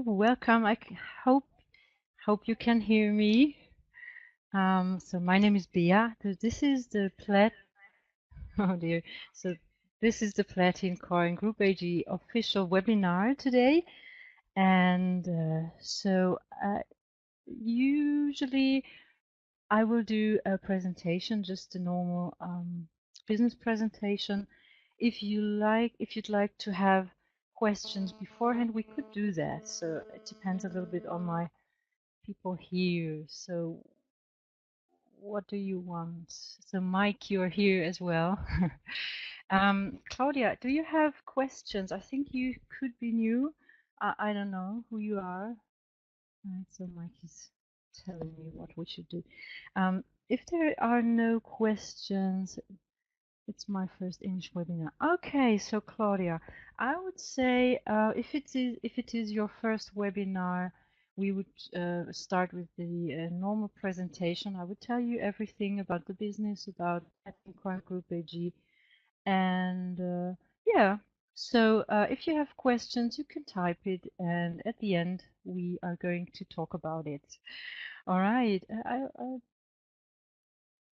welcome. Hope you can hear me. So my name is Bea. This is the oh dear. So this is the Platincoin Group AG official webinar today, and usually I will do a presentation, just a normal business presentation. If you'd like to have questions beforehand, we could do that. So it depends a little bit on my people here. So what do you want? So Mike, you're here as well. Claudia, do you have questions? I think you could be new. I don't know who you are. Right, so Mike is telling me what we should do. If there are no questions, it's my first English webinar. Okay, so Claudia, I would say if it is your first webinar, we would start with the normal presentation. I would tell you everything about the business, about Platincoin Group AG, and yeah. So if you have questions, you can type it, and at the end we are going to talk about it. All right, I'll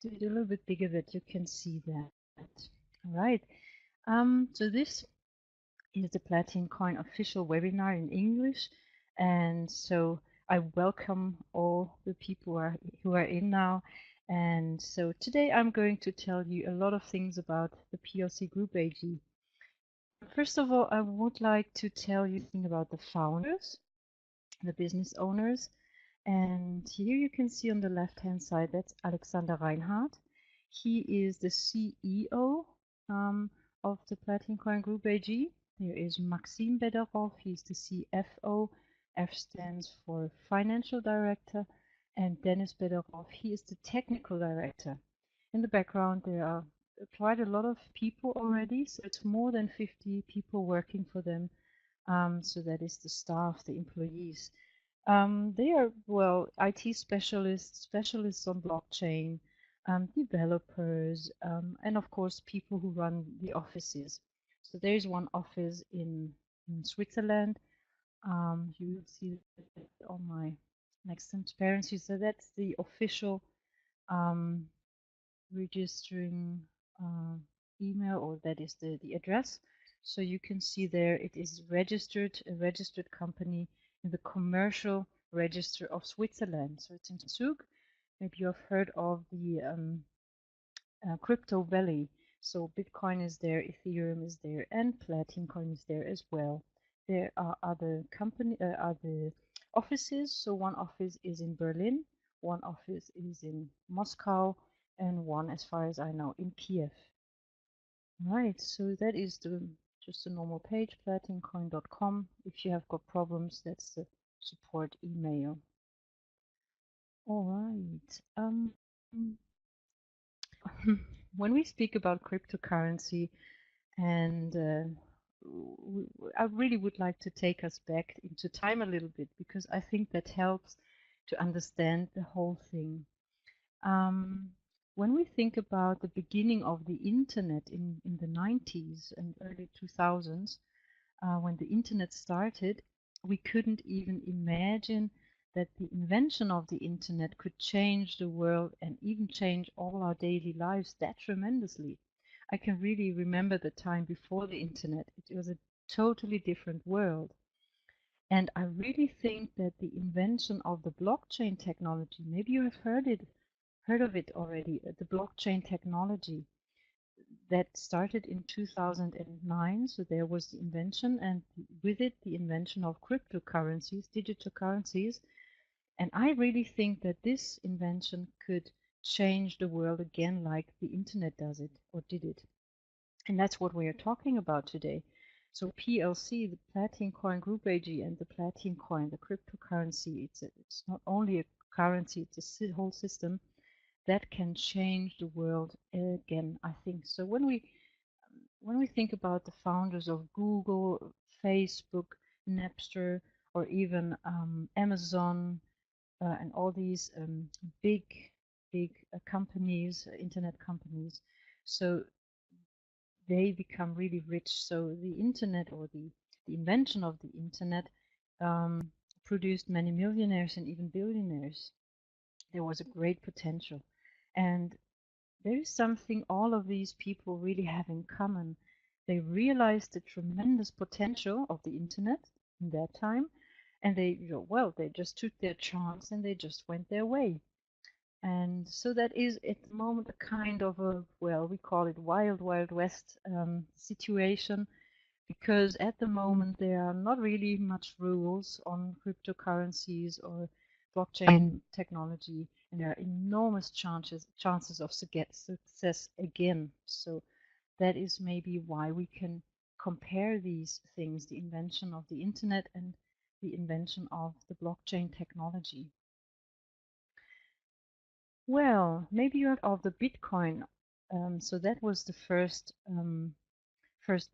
do it a little bit bigger that you can see that. All right. So this is the Platincoin official webinar in English, and so I welcome all the people who are in now. And so today I'm going to tell you a lot of things about the PLC Group AG. First of all, I would like to tell you something about the founders, the business owners. And here you can see on the left-hand side, that's Alexander Reinhardt. He is the CEO of the Platincoin Group AG. There is Maxime Bederoff, he's the CFO. F stands for Financial Director. And Dennis Bederoff, he is the Technical Director. In the background, there are quite a lot of people already, so it's more than 50 people working for them. So that is the staff, the employees. They are, well, IT specialists on blockchain, developers, and of course, people who run the offices. So there is one office in Switzerland. You will see that on my next transparency. So that's the official registering email, or that is the address. So you can see there it is a registered company in the commercial register of Switzerland. So it's in Zug. Maybe you have heard of the crypto valley. So Bitcoin is there, Ethereum is there, and Platincoin is there as well. There are other offices. So one office is in Berlin, one office is in Moscow, and one, as far as I know, in Kiev. Right, so that is just a normal page, platincoin.com. If you have got problems, that's the support email. All right. When we speak about cryptocurrency, and I really would like to take us back into time a little bit, because I think that helps to understand the whole thing. When we think about the beginning of the internet in the 90s and early 2000s, when the internet started, we couldn't even imagine that the invention of the internet could change the world and even change all our daily lives that tremendously. I can really remember the time before the internet. It was a totally different world. And I really think that the invention of the blockchain technology, maybe you have heard of it already, the blockchain technology that started in 2009. So there was the invention, and with it the invention of cryptocurrencies, digital currencies. And I really think that this invention could change the world again, like the internet does it, or did it. And that's what we are talking about today. So PLC, the Platincoin Group AG, and the Platincoin, the cryptocurrency, it's not only a currency, it's a whole system that can change the world again, I think. So when we think about the founders of Google, Facebook, Napster, or even Amazon, and all these big companies, internet companies, so they become really rich. So the internet, or the invention of the internet, produced many millionaires and even billionaires. There was a great potential. And there is something all of these people really have in common. They realized the tremendous potential of the internet in that time, and they just took their chance and they just went their way. And so that is at the moment a kind of a, well, we call it wild, wild west situation, because at the moment there are not really much rules on cryptocurrencies or blockchain technology, and there are enormous chances of success again. So that is maybe why we can compare these things, the invention of the internet and the invention of the blockchain technology. Well, maybe you heard of the Bitcoin. So that was the first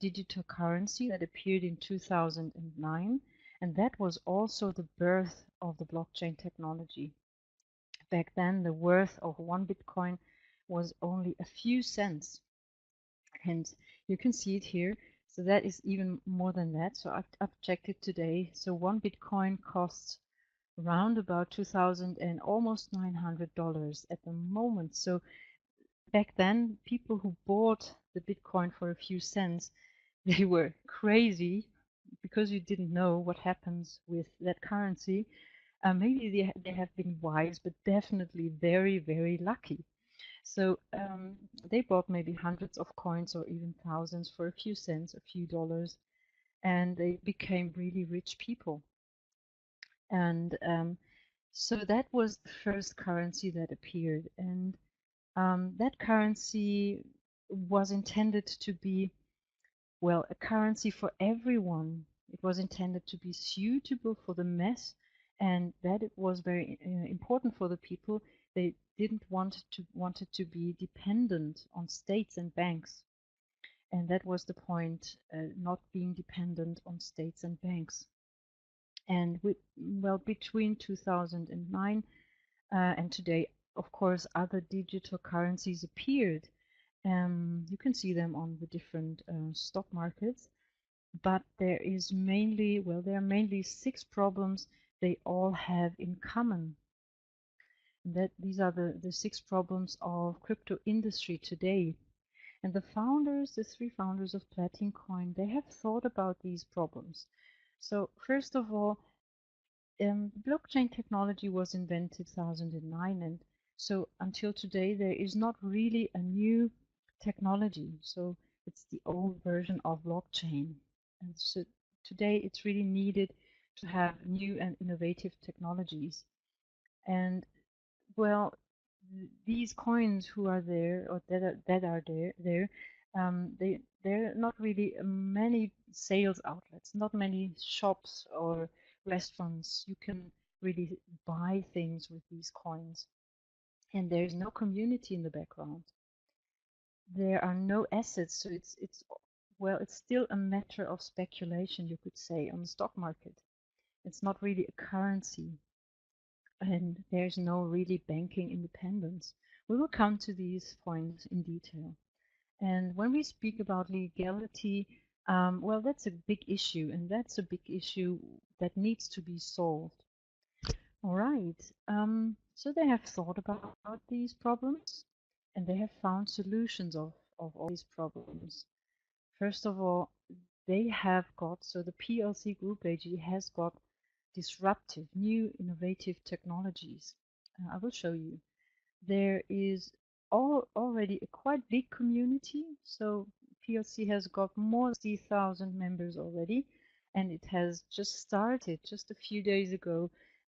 digital currency that appeared in 2009, and that was also the birth of the blockchain technology. Back then, the worth of one Bitcoin was only a few cents, and you can see it here. So that is even more than that. So I've checked it today. So one Bitcoin costs around about 2,000 and almost $900 at the moment. So back then, people who bought the Bitcoin for a few cents, they were crazy because you didn't know what happens with that currency. Maybe they have been wise, but definitely very, very lucky. So they bought maybe hundreds of coins or even thousands for a few cents, a few dollars, and they became really rich people. And so that was the first currency that appeared. And that currency was intended to be, well, a currency for everyone. It was intended to be suitable for the mass, and that it was very important for the people. They didn't want it to be dependent on states and banks, and that was the point, not being dependent on states and banks. And between 2009 and today, of course, other digital currencies appeared. You can see them on the different stock markets, but there are mainly 6 problems they all have in common. That these are the 6 problems of crypto industry today. And the 3 founders of Platincoin, they have thought about these problems. So first of all, blockchain technology was invented 2009, and so until today there is not really a new technology. So it's the old version of blockchain, and so today it's really needed to have new and innovative technologies. And well, these coins who are there or that are there, there are not really many sales outlets, not many shops or restaurants. You can really buy things with these coins, and there is no community in the background. There are no assets, so it's still a matter of speculation, you could say, on the stock market. It's not really a currency, and there's no really banking independence. We will come to these points in detail. And when we speak about legality, well, that's a big issue, and that's a big issue that needs to be solved. All right. So they have thought about these problems, and they have found solutions of all these problems. First of all, they have got, so the PLC Group AG has got disruptive, new, innovative technologies. I will show you. There is already a quite big community. So PLC has got more than 60,000 members already, and it has just started just a few days ago.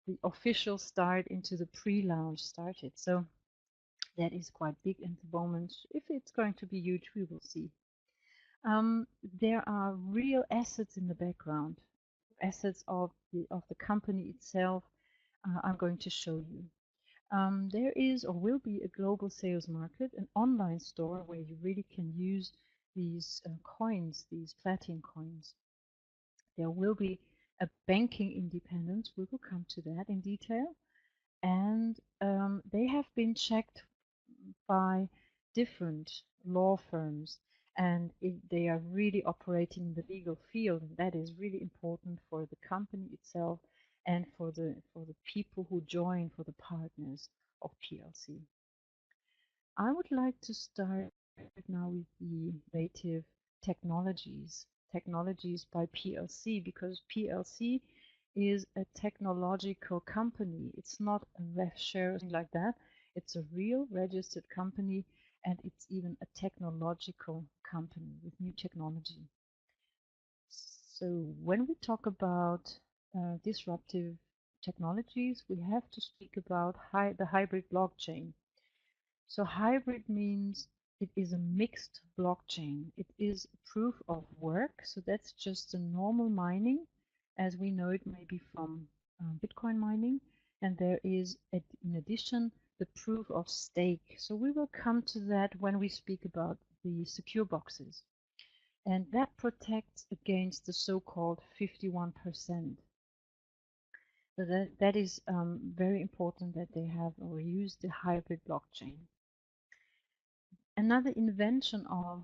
The official start into the pre-launch started. So that is quite big at the moment. If it's going to be huge, we will see. There are real assets in the background, assets of the company itself. I'm going to show you. There is or will be a global sales market, an online store where you really can use these coins, these platin coins. There will be a banking independence. We will come to that in detail. And they have been checked by different law firms, and they are really operating in the legal field. And that is really important for the company itself and for the people who join, for the partners of PLC. I would like to start now with the innovative technologies by PLC, because PLC is a technological company. It's not a ref share or something like that. It's a real registered company, and it's even a technological company with new technology. So when we talk about disruptive technologies, we have to speak about the hybrid blockchain. So hybrid means it is a mixed blockchain. It is proof of work. So that's just a normal mining as we know it maybe from Bitcoin mining. And there is, in addition, the proof of stake. So we will come to that when we speak about the secure boxes. And that protects against the so-called 51%. So that is very important that they have or use the hybrid blockchain. Another invention of,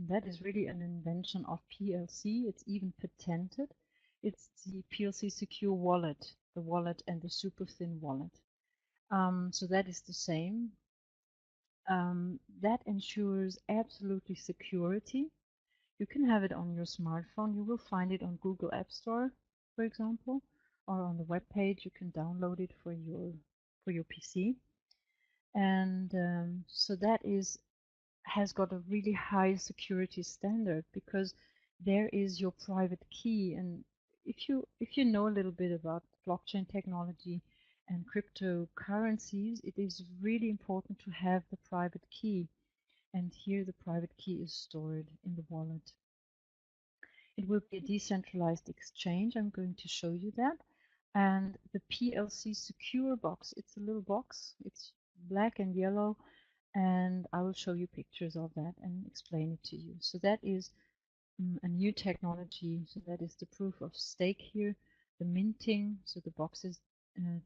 that is really an invention of PLC, it's even patented, it's the PLC Secure Wallet, the wallet and the SuperThin Wallet. So that is the same. That ensures absolutely security. You can have it on your smartphone. You will find it on Google App Store, for example, or on the web page. You can download it for your PC. And so that has got a really high security standard, because there is your private key. And if you know a little bit about blockchain technology and cryptocurrencies, it is really important to have the private key. And here the private key is stored in the wallet. It will be a decentralized exchange. I'm going to show you that. And the PLC secure box, it's a little box. It's black and yellow. And I will show you pictures of that and explain it to you. So that is a new technology. So that is the proof of stake here, the minting. So the boxes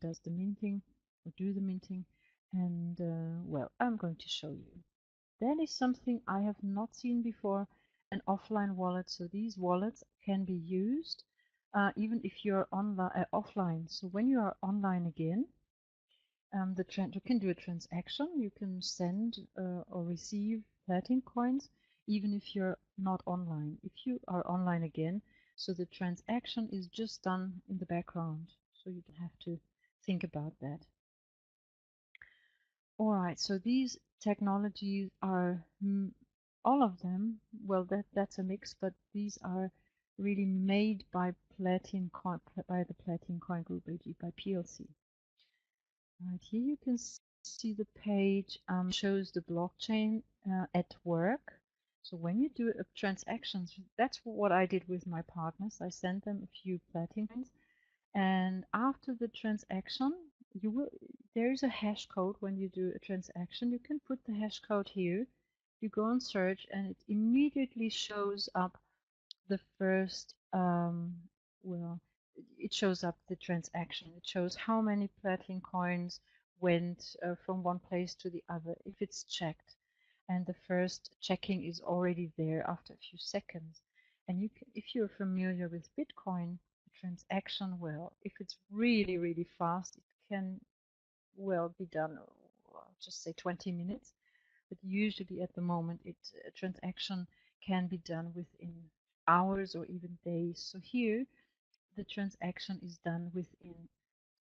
does the minting or do the minting. And well, I'm going to show you. That is something I have not seen before, an offline wallet. So these wallets can be used even if you're offline. So when you are online again, you can do a transaction. You can send or receive Platincoins even if you're not online. If you are online again, so the transaction is just done in the background, so you don't have to think about that. All right, so these technologies are all of them. Well, that's a mix, but these are really made by Platincoin, by the Platincoin Group AG, by PLC. Right here you can see the page shows the blockchain at work. So when you do transactions, that's what I did with my partners. I sent them a few Platincoins, and after the transaction, there is a hash code. When you do a transaction, you can put the hash code here. You go and search, and it immediately shows up the first well, it shows up the transaction. It shows how many Platincoins went from one place to the other if it's checked. And the first checking is already there after a few seconds. And you can, if you're familiar with Bitcoin, the transaction, well, if it's really, really fast, it can, well, be done, just say 20 minutes. But usually at the moment, a transaction can be done within hours or even days. So here, the transaction is done within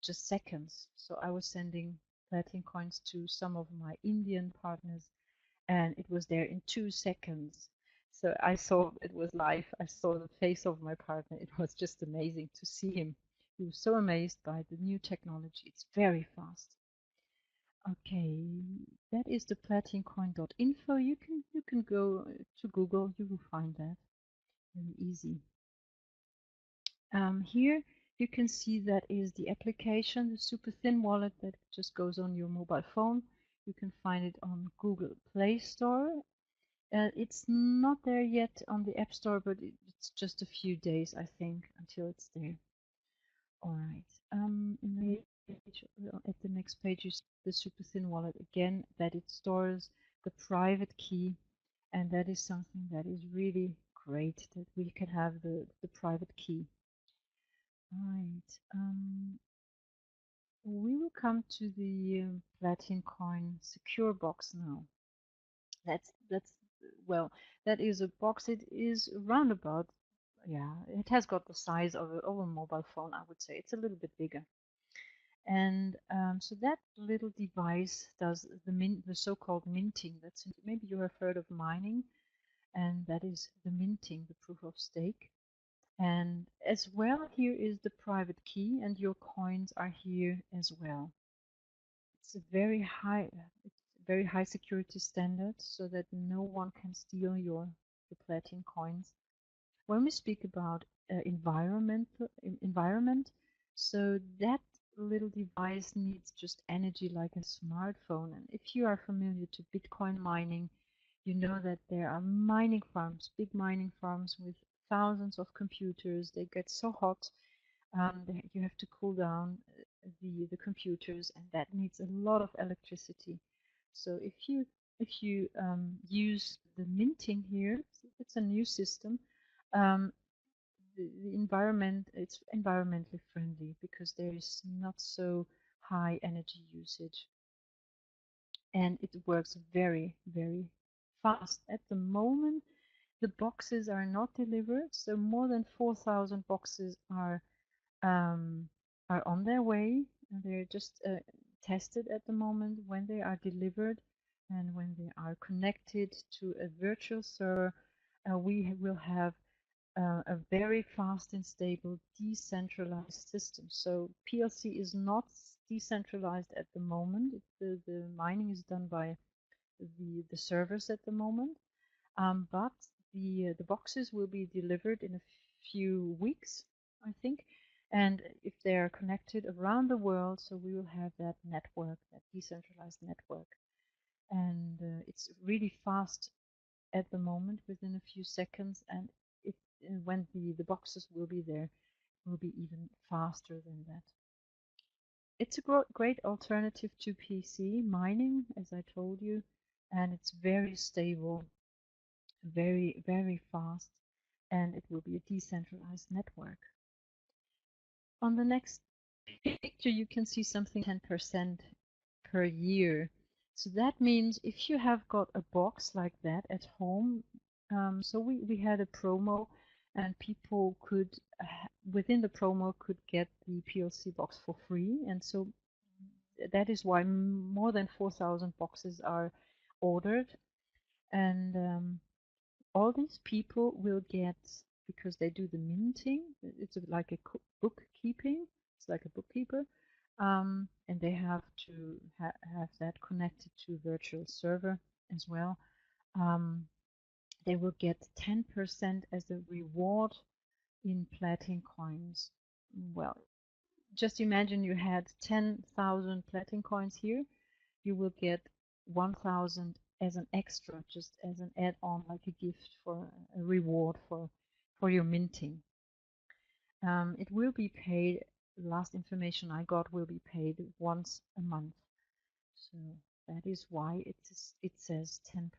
just seconds. So I was sending Platincoins to some of my Indian partners, and it was there in 2 seconds. So I saw it was live. I saw the face of my partner. It was just amazing to see him. He was so amazed by the new technology. It's very fast. Okay, that is the platincoin.info. You can go to Google. You will find that very easy. Here you can see that is the application, the SuperThin Wallet, that just goes on your mobile phone. You can find it on Google Play Store. It's not there yet on the App Store, but it's just a few days, I think, until it's there. All right. At the next page, you see the SuperThin Wallet again, that it stores the private key, and that is something that is really great, that we can have the private key. Right. We will come to the Platincoin secure box now. That's well, that is a box. It is roundabout. Yeah, it has got the size of a mobile phone. I would say it's a little bit bigger. And so that little device does the so-called minting. That's maybe you have heard of mining, and that is the minting, the proof of stake. And as well, here is the private key, and your coins are here as well. It's a very high security standard, so that no one can steal the platinum coins. When we speak about environment, so that little device needs just energy like a smartphone. And if you are familiar to Bitcoin mining, you know that there are mining farms, big mining farms with thousands of computers. They get so hot, you have to cool down the computers, and that needs a lot of electricity. So if you use the minting here, it's a new system. Um, the environment, it's environmentally friendly because there is not so high energy usage, and it works very, very fast. At the moment, the boxes are not delivered, so more than 4,000 boxes um, are on their way. And they're just tested at the moment. When they are delivered and when they are connected to a virtual server, we will have a very fast and stable decentralized system. So PLC is not decentralized at the moment. The mining is done by the servers at the moment, but the boxes will be delivered in a few weeks, I think. And if they are connected around the world, so we will have that network, that decentralized network. And it's really fast at the moment, within a few seconds. And it, when the boxes will be there, will be even faster than that. It's a great alternative to PC mining, as I told you, and it's very stable, very, very fast, and it will be a decentralized network. On the next picture, you can see something 10% per year. So that means if you have got a box like that at home, so we had a promo, and people could, within the promo, could get the PLC box for free. And so that is why more than 4,000 boxes are ordered. And all these people will get, because they do the minting, it's like a bookkeeping, it's like a bookkeeper, and they have to have that connected to a virtual server as well. They will get 10% as a reward in platinum coins. Well, just imagine you had 10,000 platinum coins here. You will get 1,000 as an extra, just as an add-on, like a gift, for a reward for your minting. It will be paid. Last information I got, will be paid once a month. So that is why it says 10%.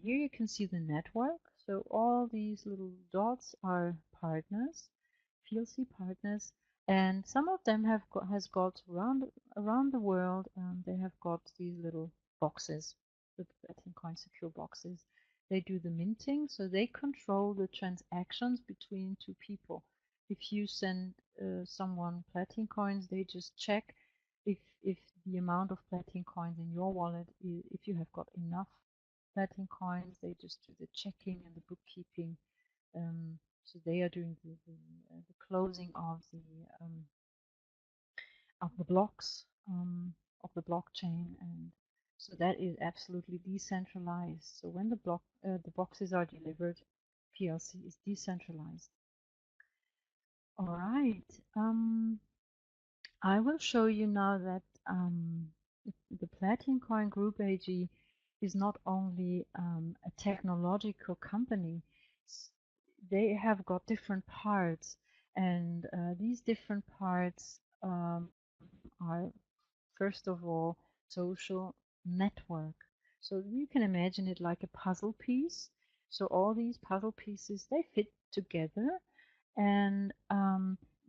Here you can see the network. So all these little dots are partners, PLC partners, and some of them has got around the world. They have got these little boxes, the Platincoin secure boxes. They do the minting, so they control the transactions between two people. If you send someone platinum coins, they just check if the amount of platinum coins in your wallet, if you have got enough platinum coins, they just do the checking and the bookkeeping. So they are doing the closing of the blocks of the blockchain, and so that is absolutely decentralized. So when the boxes are delivered, PLC is decentralized. All right. I will show you now that the Platincoin Group AG is not only a technological company. They have got different parts, and these different parts are, first of all, social network. So you can imagine it like a puzzle piece. So all these puzzle pieces, they fit together, And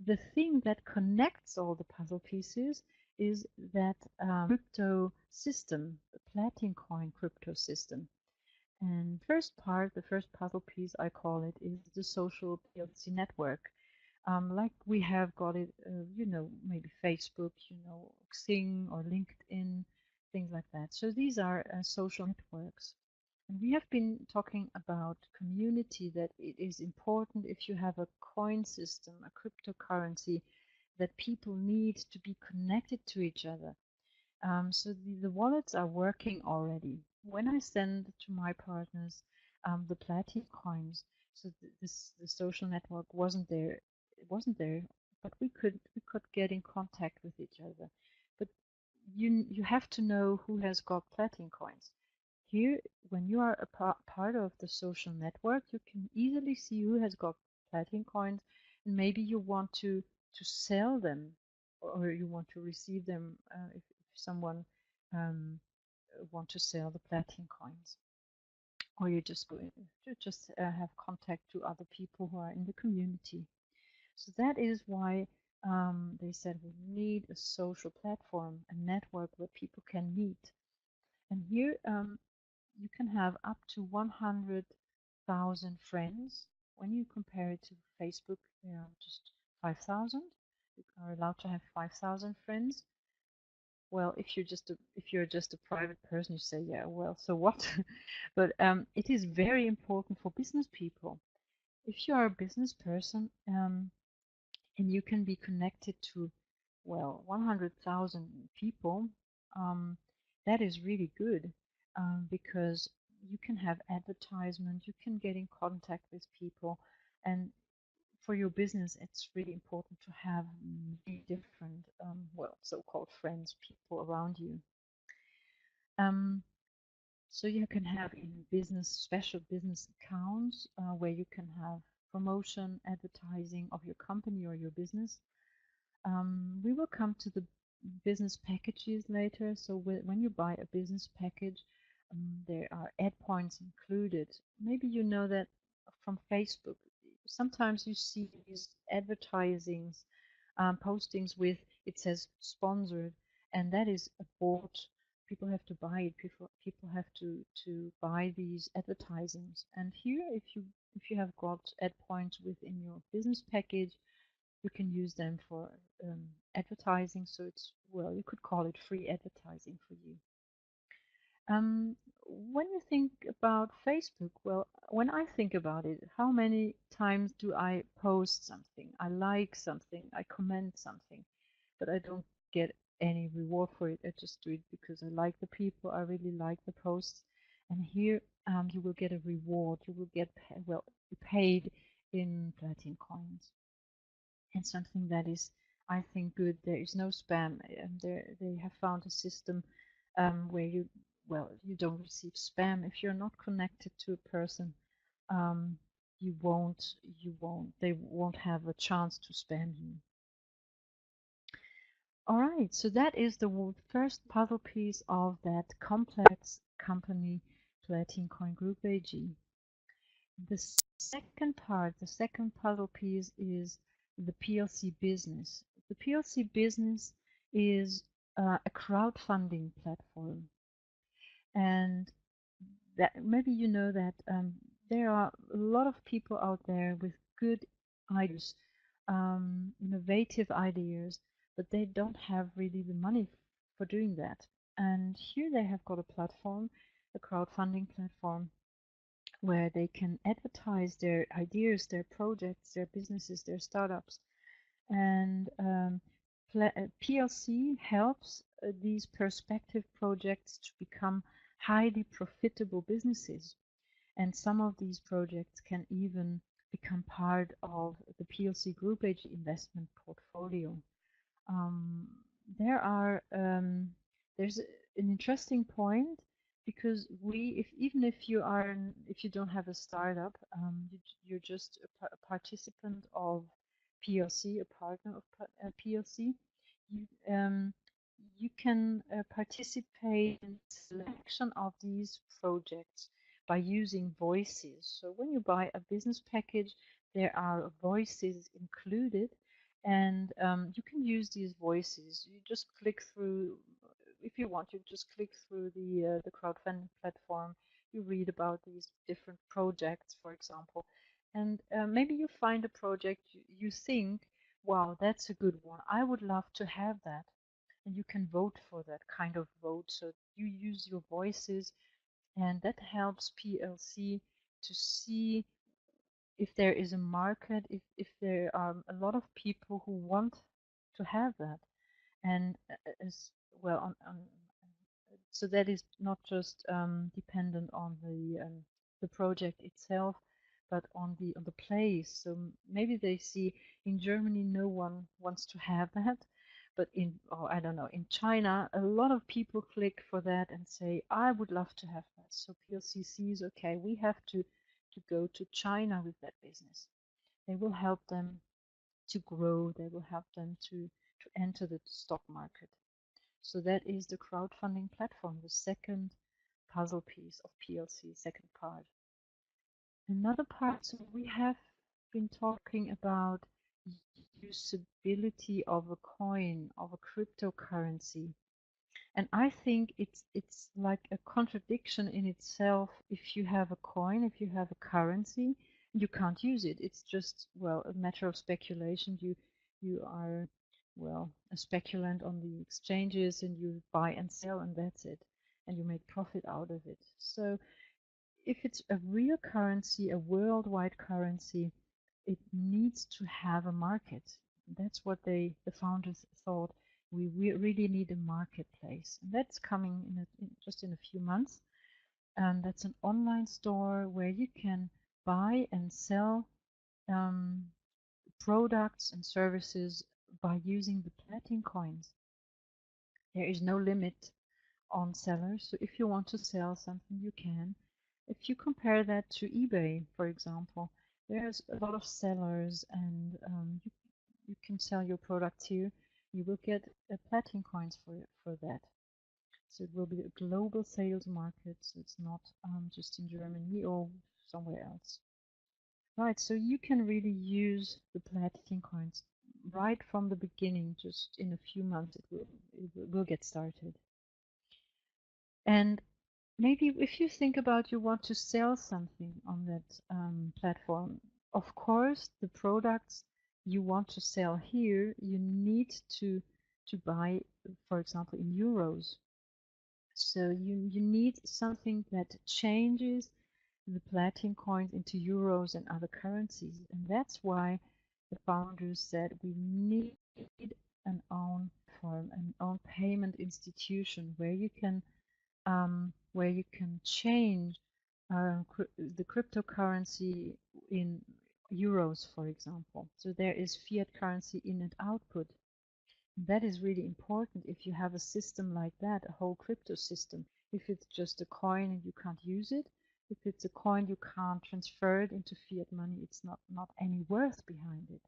the thing that connects all the puzzle pieces is that crypto system, the Platincoin crypto system. And the first puzzle piece, I call it, is the social PLC network. Like we have got it, maybe Facebook, Xing or LinkedIn, things like that. So these are social networks. And we have been talking about community, that it is important if you have a coin system, a cryptocurrency, that people need to be connected to each other. So the wallets are working already. When I send to my partners the Platinum coins, so the social network wasn't there. It wasn't there, but we could get in contact with each other. But you have to know who has got Platinum coins. Here, when you are a part of the social network, you can easily see who has got Platinum coins, and maybe you want to sell them, or you want to receive them if someone um, want to sell the Platinum coins, or you just go to just have contact to other people who are in the community. So that is why they said we need a social platform, a network where people can meet. And here you can have up to 100,000 friends. When you compare it to Facebook, there are just 5,000. You are allowed to have 5,000 friends. Well, if you're just a private person, you say, yeah, well, so what? But it is very important for business people. If you are a business person and you can be connected to, well, 100,000 people, that is really good because you can have advertisement, you can get in contact with people, and for your business, it's really important to have many different, well, so-called friends, people around you. So you can have in business special business accounts where you can have promotion, advertising of your company or your business. We will come to the business packages later. So when you buy a business package, there are ad points included. Maybe you know that from Facebook. Sometimes you see these advertisings, postings with it says sponsored, and that is a bought. People have to buy it. People have to buy these advertisings. And here, if you have got ad points within your business package, you can use them for advertising. So it's, well, you could call it free advertising for you. When you think about Facebook, well, when I think about it, how many times do I post something? I like something, I comment something, but I don't get any reward for it. I just do it because I like the people, I really like the posts. And here you will get a reward. You will get paid in Platinum coins. And something that is, I think, good. There is no spam. They have found a system where you don't receive spam if you're not connected to a person. You won't. They won't have a chance to spam you. All right. So that is the first puzzle piece of that complex company, Platincoin Group AG. The second part, the second puzzle piece is the PLC business. The PLC business is a crowdfunding platform. And that maybe you know that there are a lot of people out there with good ideas, innovative ideas, but they don't have really the money for doing that. And here they have got a platform, a crowdfunding platform, where they can advertise their ideas, their projects, their businesses, their startups. And PLC helps these perspective projects to become highly profitable businesses. And some of these projects can even become part of the PLC Group AG investment portfolio. There's an interesting point, because even if you don't have a startup, you're just a participant of PLC, a partner of PLC. You can participate in the selection of these projects by using voices. So when you buy a business package, there are voices included, and you can use these voices. You just click through, if you want, you just click through the crowdfunding platform. You read about these different projects, for example, and maybe you find a project you think, wow, that's a good one. I would love to have that. And you can vote for that kind of vote. So you use your voices, and that helps PLC to see if there is a market, if there are a lot of people who want to have that. And as well, so that is not just dependent on the project itself, but on the place. So maybe they see in Germany no one wants to have that, but in, oh, I don't know, in China a lot of people click for that and say, I would love to have that. So PLC sees, okay, we have to go to China with that business. They will help them to grow. They will help them to enter the stock market. So that is the crowdfunding platform, the second puzzle piece of PLC, second part. Another part, so we have been talking about usability of a coin, of a cryptocurrency. And I think it's like a contradiction in itself. If you have a coin, if you have a currency, you can't use it. It's just, well, a matter of speculation. You are, well, a speculant on the exchanges, and you buy and sell, and that's it. And you make profit out of it. So if it's a real currency, a worldwide currency, it needs to have a market. That's what the founders thought. We really need a marketplace, and that's coming just in a few months. And that's an online store where you can buy and sell products and services by using the Platincoins. There is no limit on sellers, so if you want to sell something, you can. If you compare that to eBay, for example, there's a lot of sellers, and you can sell your products here. You will get Platincoins for that. So it will be a global sales market. So it's not just in Germany or somewhere else. Right, so you can really use the Platincoins right from the beginning. Just in a few months, it will get started. And maybe if you think about you want to sell something on that platform, of course, the products you want to sell here, you need to buy, for example, in euros. So you need something that changes the Platincoins into euros and other currencies. And that's why the founders said we need an own form, an own payment institution where you can change the cryptocurrency in euros, for example. So there is fiat currency in and output. That is really important if you have a system like that, a whole crypto system. If it's just a coin and you can't use it, if it's a coin you can't transfer it into fiat money, it's not any worth behind it.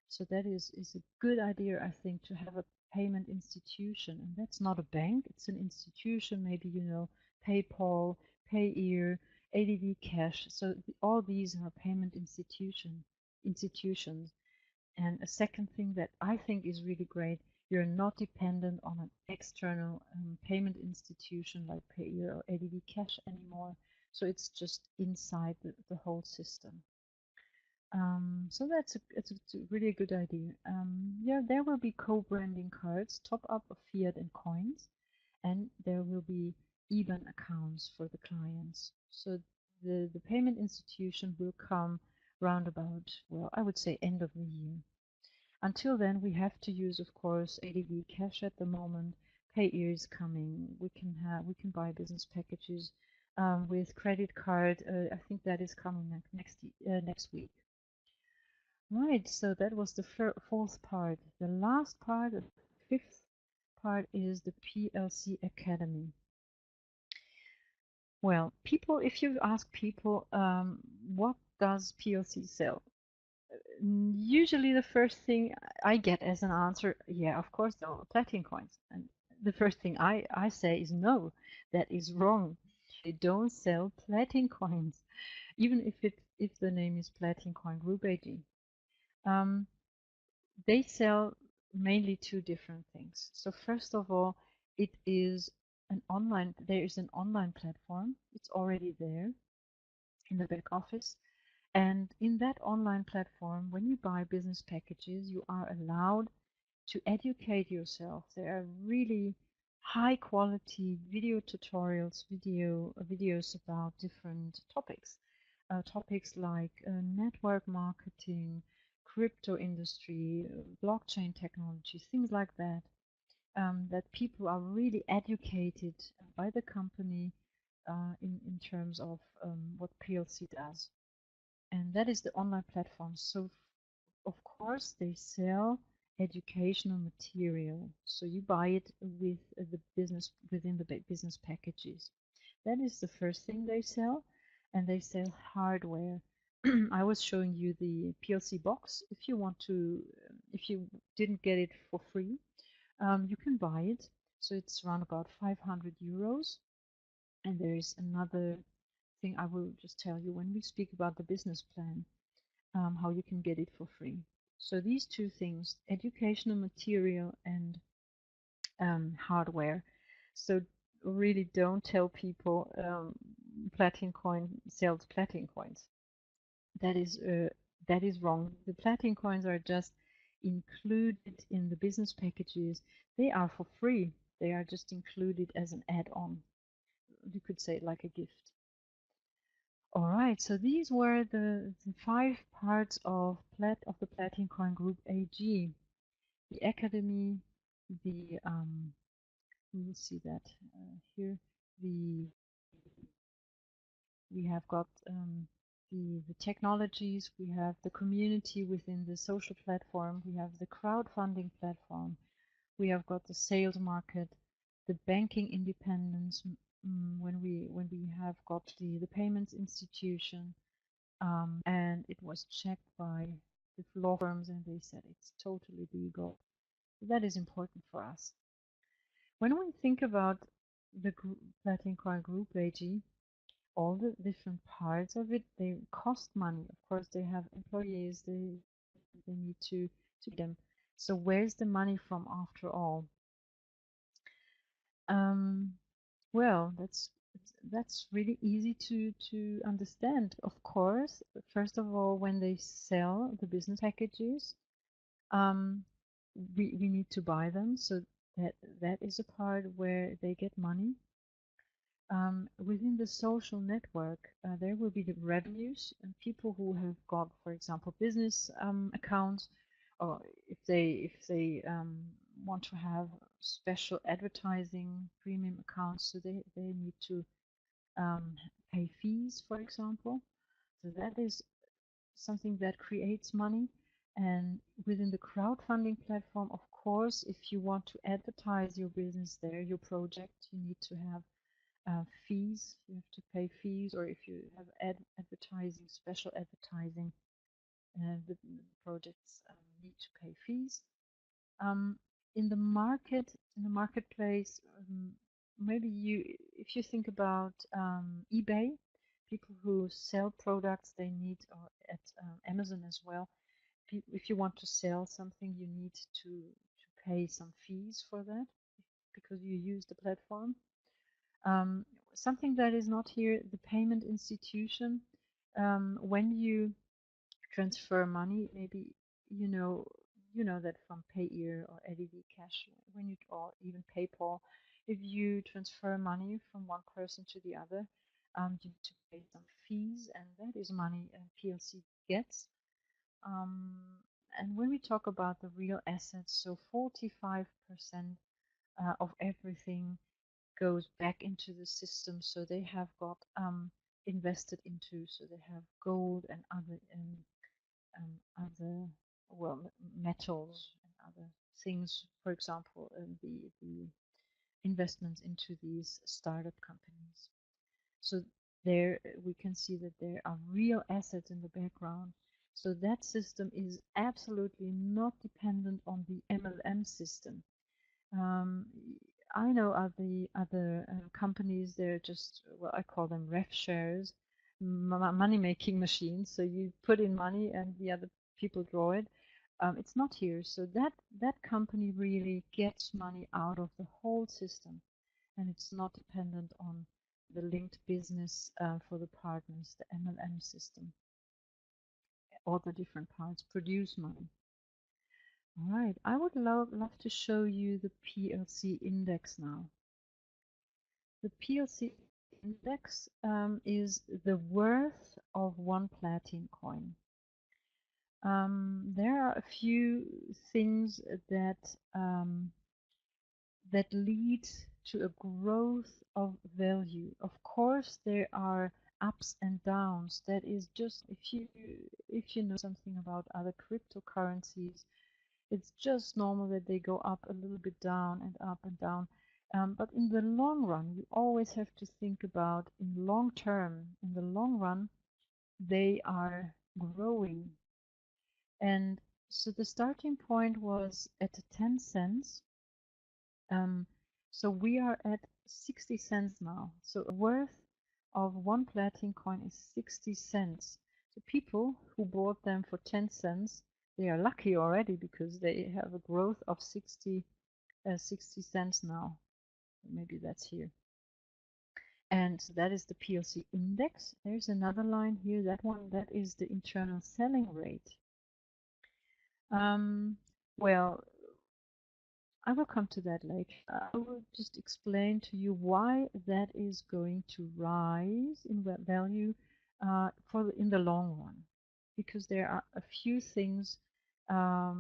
So that is a good idea, I think, to have a payment institution. And that's not a bank, it's an institution, maybe, you know, PayPal, Payeer, ADV Cash. So all these are payment institutions. And a second thing that I think is really great, you're not dependent on an external payment institution like Payeer or ADV Cash anymore. So it's just inside the whole system. So it's a really good idea. Yeah, there will be co-branding cards, top up of fiat and coins, and there will be IBAN accounts for the clients. So the payment institution will come round about, well, I would say end of the year. Until then, we have to use, of course, ADV Cash at the moment. Payeer is coming. We can buy business packages with credit card. I think that is coming next week. Right, so that was the fourth part. The last part, the fifth part, is the PLC Academy. Well, people, if you ask people, what does PLC sell? Usually the first thing I get as an answer, yeah, of course, the Platincoins. And the first thing I say is no, that is wrong. They don't sell Platincoins, even if the name is Platincoin Group AG. They sell mainly two different things. So first of all, it is there is an online platform. It's already there in the back office. And in that online platform, when you buy business packages, you are allowed to educate yourself. There are really high quality video tutorials, videos about different topics. Topics like network marketing, crypto industry, blockchain technology, things like that. That people are really educated by the company in terms of what PLC does. And that is the online platform. So of course they sell educational material. So you buy it with the business within the business packages. That is the first thing they sell, and they sell hardware. I was showing you the PLC box. If you want to, if you didn't get it for free, you can buy it. So it's around about 500 euros. And there is another thing I will just tell you when we speak about the business plan, how you can get it for free. So these two things, educational material and hardware. So really don't tell people Platincoin sells Platincoins. That is wrong. The Platincoins are just included in the business packages. They are for free. They are just included as an add-on. You could say like a gift. All right, so these were the 5 parts of the Platincoin Group AG. The Academy, the we will see that here. We have got the technologies, we have the community within the social platform, we have the crowdfunding platform, we have got the sales market, the banking independence, when we have got the payments institution, and it was checked by the law firms and they said it's totally legal. That is important for us. When we think about the Platincoin Group AG, all the different parts of it, they cost money. Of course, they have employees, they need to them. So where's the money from after all? Well, that's really easy to understand. Of course, first of all, when they sell the business packages, we need to buy them. So that is a part where they get money. Within the social network, there will be the revenues and people who have got, for example, business accounts, or if they want to have special advertising premium accounts, so they need to pay fees, for example. So that is something that creates money. And within the crowdfunding platform, of course, if you want to advertise your business there, your project, you need to have fees. You have to pay fees, or if you have advertising, special advertising, the projects need to pay fees. In the marketplace, maybe if you think about eBay, people who sell products, they need, or at Amazon as well. If you want to sell something, you need to pay some fees for that because you use the platform. Something that is not here, the payment institution. When you transfer money, maybe you know that from Payeer or ADD Cash, when you, or even PayPal, if you transfer money from one person to the other, you need to pay some fees, and that is money PLC gets. And when we talk about the real assets, so 45% of everything goes back into the system. So they have got invested into, so they have gold and other metals and other things. For example, the investments into these startup companies. So there we can see that there are real assets in the background. So that system is absolutely not dependent on the MLM system. I know other companies. They're just, well, I call them ref shares, money making machines. So you put in money and the other people draw it. It's not here. So that company really gets money out of the whole system, and it's not dependent on the linked business for the partners, the MLM system. All the different parts produce money. All right, I would love to show you the PLC Index now. The PLC Index is the worth of one Platincoin. There are a few things that that lead to a growth of value. Of course, there are ups and downs. That is just if you know something about other cryptocurrencies, it's just normal that they go up a little bit, down and up and down. But in the long run, you always have to think about in the long run, they are growing. And so the starting point was at 10 cents. So we are at 60 cents now. So a worth of one Platincoin is 60 cents. So people who bought them for 10 cents, they are lucky already because they have a growth of 60 cents now. Maybe that's here. And so that is the PLC Index. There's another line here. That is the internal selling rate. Well, I will come to that later. I will just explain to you why that is going to rise in value in the long run, because there are a few things a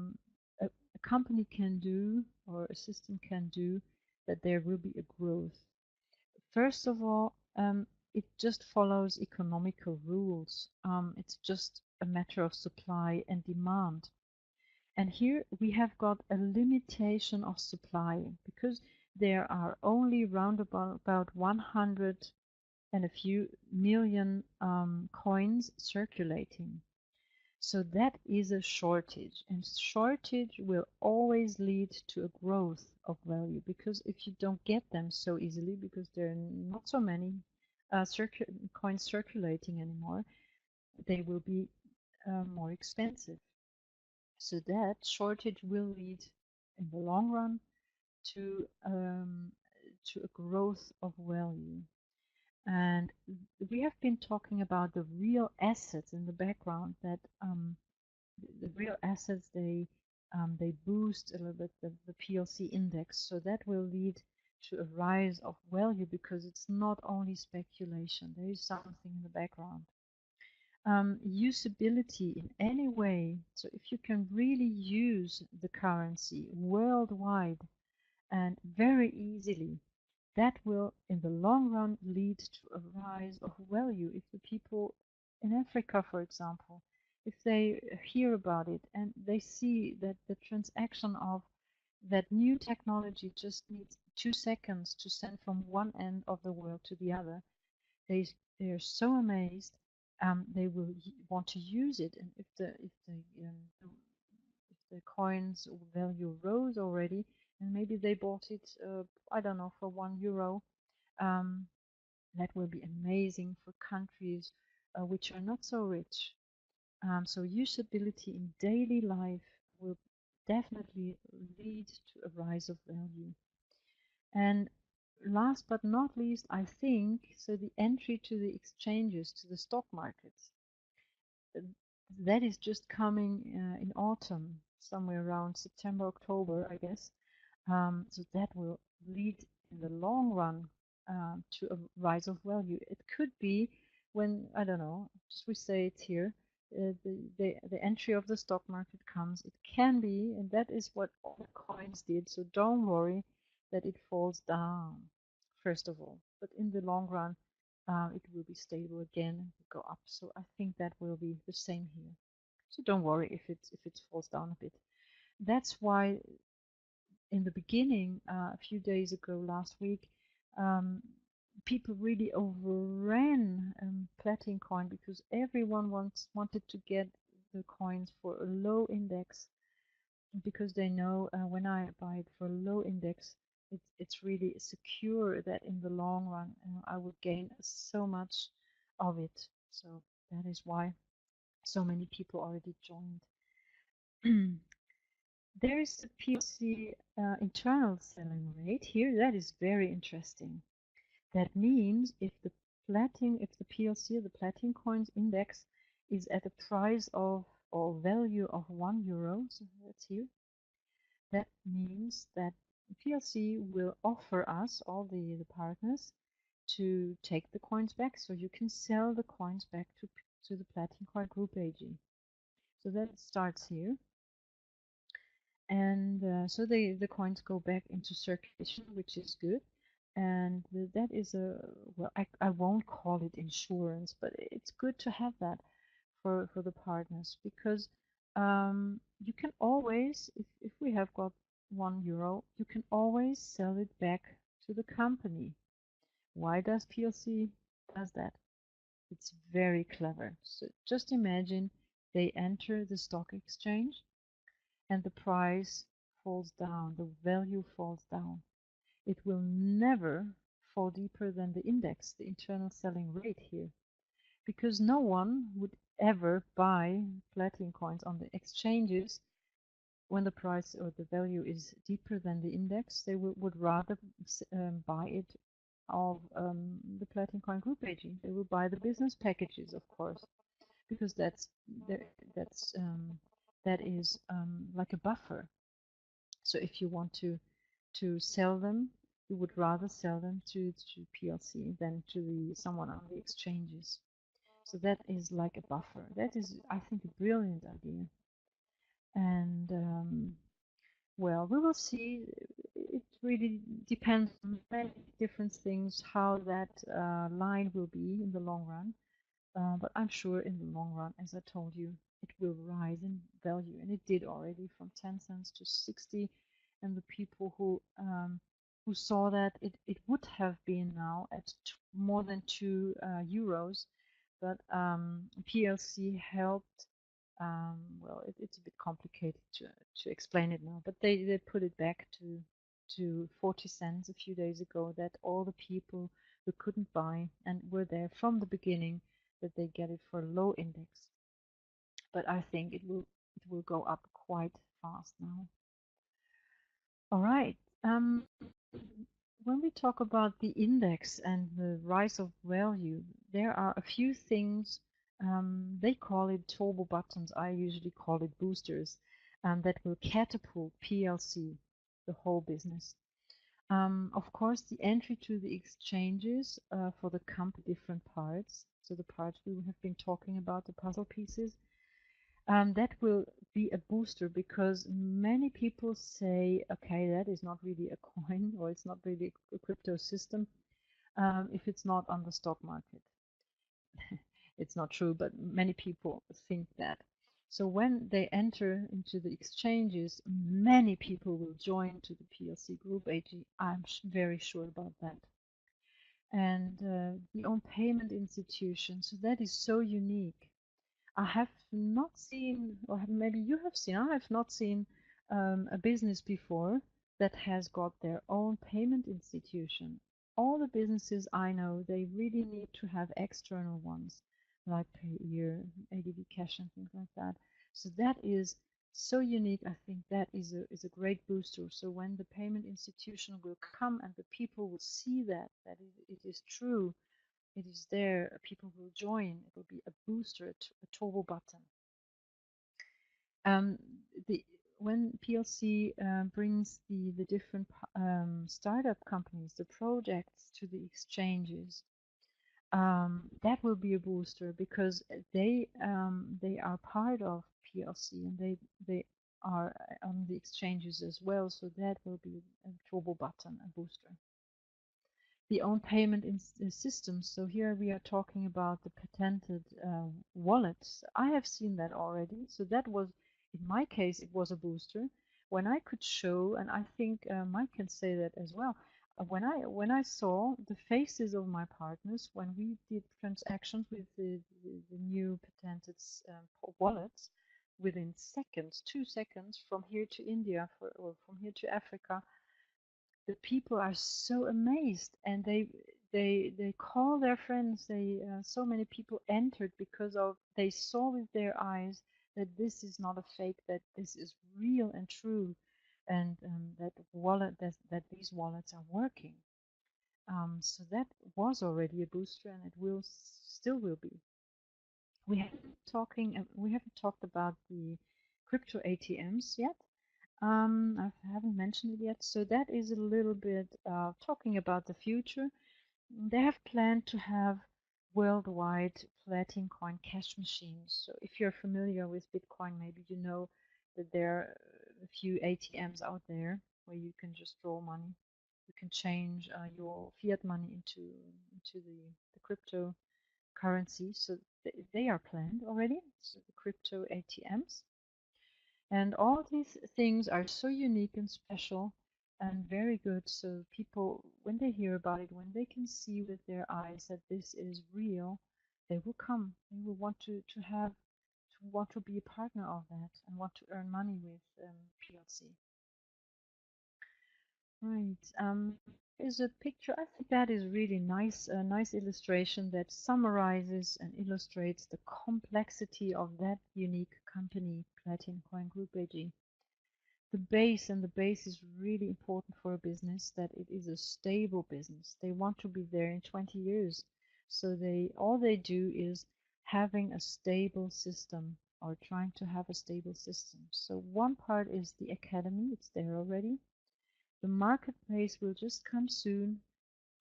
company can do or a system can do that there will be a growth. First of all, it just follows economical rules. It's just a matter of supply and demand. And here we have got a limitation of supply because there are only round about 100 and a few million coins circulating. So that is a shortage, and shortage will always lead to a growth of value, because if you don't get them so easily, because there are not so many coins circulating anymore, they will be more expensive. So that shortage will lead in the long run to a growth of value. And we have been talking about the real assets in the background, that the real assets, they boost a little bit the PLC index. So that will lead to a rise of value because it's not only speculation. There is something in the background. Usability in any way. So if you can really use the currency worldwide and very easily, that will in the long run lead to a rise of value. If the people in Africa, for example, if they hear about it and they see that the transaction of that new technology just needs 2 seconds to send from one end of the world to the other, they're so amazed. They will want to use it, and if the coin's value rose already, and maybe they bought it, I don't know, for €1, that will be amazing for countries which are not so rich. So usability in daily life will definitely lead to a rise of value. And last but not least, I think, so the entry to the exchanges, to the stock markets, that is just coming in autumn, somewhere around September, October, I guess. So that will lead in the long run to a rise of value. It could be when, I don't know, just we say it here, the entry of the stock market comes. It can be, and that is what all the coins did. So don't worry that it falls down, first of all. But in the long run, it will be stable again and go up. So I think that will be the same here. So don't worry if it falls down a bit. That's why in the beginning, a few days ago, last week, people really overran Platincoin because everyone wanted to get the coins for a low index, because they know when I buy it for a low index, it's really secure that in the long run I would gain so much of it. So that is why so many people already joined. There is the PLC internal selling rate here. That is very interesting. That means if the PLC, the Platincoin index, is at a price of or value of €1, so that's here, that means that PLC will offer us, all the partners, to take the coins back, so you can sell the coins back to the Platincoin Group AG. So that starts here. And so the coins go back into circulation, which is good. And that is well, I won't call it insurance, but it's good to have that for the partners, because you can always, if we have got €1, you can always sell it back to the company. Why does PLC does that? It's very clever. So just imagine they enter the stock exchange and the price falls down, the value falls down. It will never fall deeper than the index, the internal selling rate here, because no one would ever buy platinum coins on the exchanges when the price or the value is deeper than the index. They would rather buy it of the Platincoin Group AG. They will buy the business packages, of course, because that is like a buffer. So if you want to sell them, you would rather sell them to PLC than to someone on the exchanges. So that is like a buffer. That is, I think, a brilliant idea. And well, we will see. It really depends on many different things how that line will be in the long run. But I'm sure in the long run, as I told you, it will rise in value, and it did already from 10 cents to 60. And the people who saw that it would have been now at more than €2, but PLC helped. Well, it's a bit complicated to explain it now, but they put it back to 40 cents a few days ago, that all the people who couldn't buy and were there from the beginning, that they get it for a low index. But I think it will go up quite fast now. All right. When we talk about the index and the rise of value, there are a few things. They call it turbo buttons. I usually call it boosters, that will catapult PLC, the whole business. Of course, the entry to the exchanges for the different parts. So the parts we have been talking about, the puzzle pieces, that will be a booster, because many people say, okay, that is not really a coin, or it's not really a crypto system if it's not on the stock market. It's not true, but many people think that. So when they enter into the exchanges, many people will join to the PLC Group AG. I'm very sure about that. And the own payment institution, so that is so unique. I have not seen, or maybe you have seen, I have not seen a business before that has got their own payment institution. All the businesses I know, they really need to have external ones, like Payeer, ADB Cash, and things like that. So that is so unique. I think that is a great booster. So when the payment institution will come and the people will see that it is true, it is there, people will join, it will be a booster, a turbo button. When PLC brings the different startup companies, the projects to the exchanges, that will be a booster, because they are part of PLC, and they are on the exchanges as well. So that will be a turbo button, a booster. The own payment systems. So here we are talking about the patented wallets. I have seen that already. So that was, in my case, it was a booster. When I could show, and I think Mike can say that as well, when I saw the faces of my partners when we did transactions with the new patented wallets, within seconds, 2 seconds, from here to India or from here to Africa, the people are so amazed, and they call their friends. They so many people entered because of they saw with their eyes that this is not a fake, that this is real and true, and that these wallets are working. So that was already a booster, and it will still will be. We haven't talked about the crypto ATMs yet. I haven't mentioned it yet. So that is a little bit talking about the future. They have planned to have worldwide Platincoin cash machines. So if you're familiar with Bitcoin, maybe you know that there are a few ATMs out there where you can just draw money. You can change your fiat money into the cryptocurrency. So they are planned already. So the crypto ATMs. And all these things are so unique and special and very good. So people, when they hear about it, when they can see with their eyes that this is real, they will come. They will want to want to be a partner of that and want to earn money with PLC. Right. Is a picture. I think that is really nice. A nice illustration that summarizes and illustrates the complexity of that unique company, Platincoin Group AG. The base is really important for a business, that it is a stable business. They want to be there in 20 years. So all they do is having a stable system, or trying to have a stable system. So one part is the academy. It's there already. The marketplace will just come soon.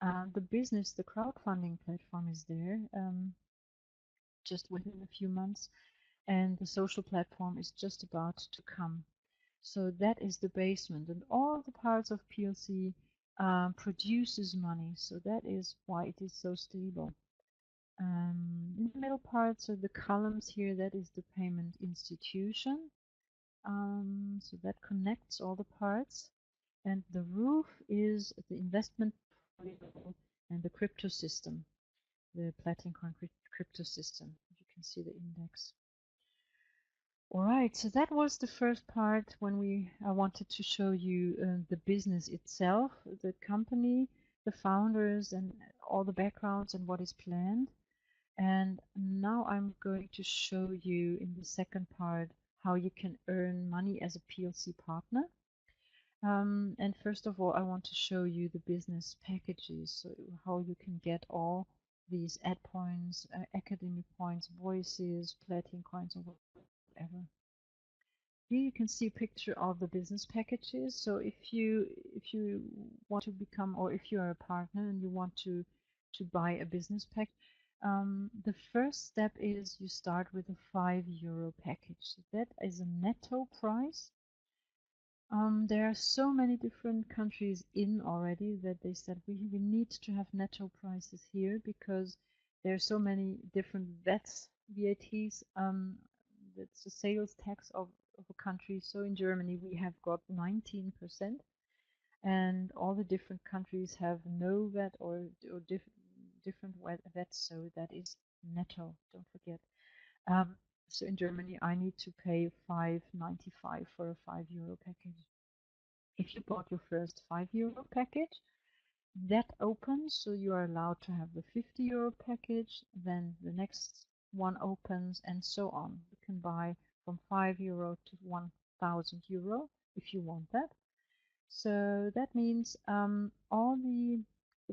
The crowdfunding platform is there just within a few months. And the social platform is just about to come. So that is the basement, and all the parts of PLC produces money. So that is why it is so stable. In the middle part, so the columns here, that is the payment institution. So that connects all the parts. And the roof is the investment portfolio and the crypto system, the Platincoin crypto system. You can see the index. All right, so that was the first part when I wanted to show you the business itself, the company, the founders, and all the backgrounds and what is planned. And now I'm going to show you in the second part how you can earn money as a PLC partner. And first of all, I want to show you the business packages, so how you can get all these ad points, academy points, voices, platinum coins, or whatever. Here you can see a picture of the business packages. So if you want to become, or if you are a partner and you want to buy a business pack, the first step is you start with a €5 package. So that is a netto price. There are so many different countries in already that they said we need to have netto prices here, because there are so many different VATs. That's the sales tax of a country. So in Germany we have got 19%, and all the different countries have no VAT or different VATs. So that is netto. Don't forget. So in Germany, I need to pay €5.95 for a €5 package. If you bought your first €5 package, that opens, so you are allowed to have the €50 package. Then the next one opens, and so on. You can buy from €5 to €1,000 if you want that. So that means all the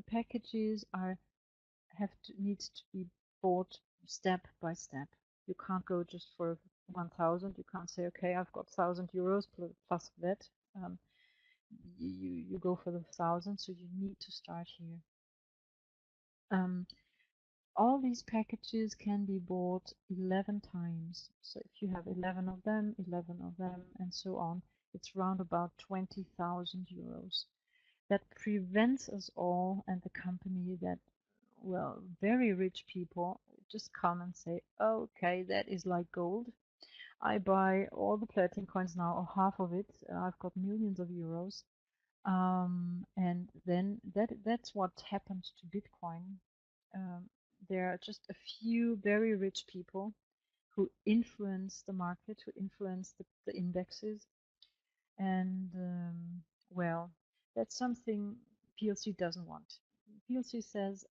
packages needs to be bought step by step. You can't go just for 1,000. You can't say, okay, I've got €1,000 plus that. You go for the 1,000. So you need to start here. All these packages can be bought 11 times. So if you have 11 of them, and so on, it's round about €20,000. That prevents us all and the company that, well, very rich people just come and say, okay, that is like gold. I buy all the platinum coins now, or half of it. I've got millions of euros. And then that's what happened to Bitcoin. There are just a few very rich people who influence the market, who influence the indexes. And well, That's something PLC doesn't want. PLC says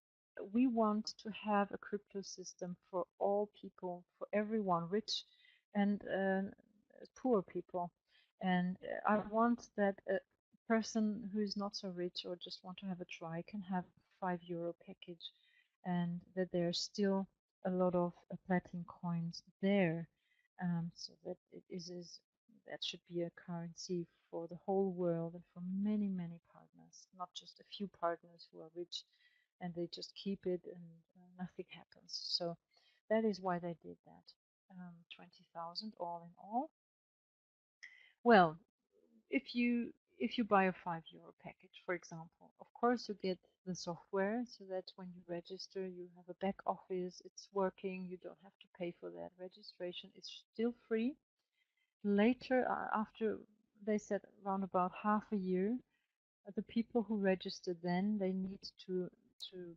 we want to have a crypto system for all people, for everyone, rich and poor people. And I want that a person who is not so rich or just want to have a try can have a €5 package, and that there's still a lot of platinum coins there, so that that should be a currency for the whole world and for many, many partners, not just a few partners who are rich and they just keep it and nothing happens. So that is why they did that. 20,000 all in all. Well, if you buy a €5 package, for example, of course you get the software, so that when you register, you have a back office, it's working, you don't have to pay for that. Registration is still free. Later, after they said around about half a year, the people who registered then, they need to to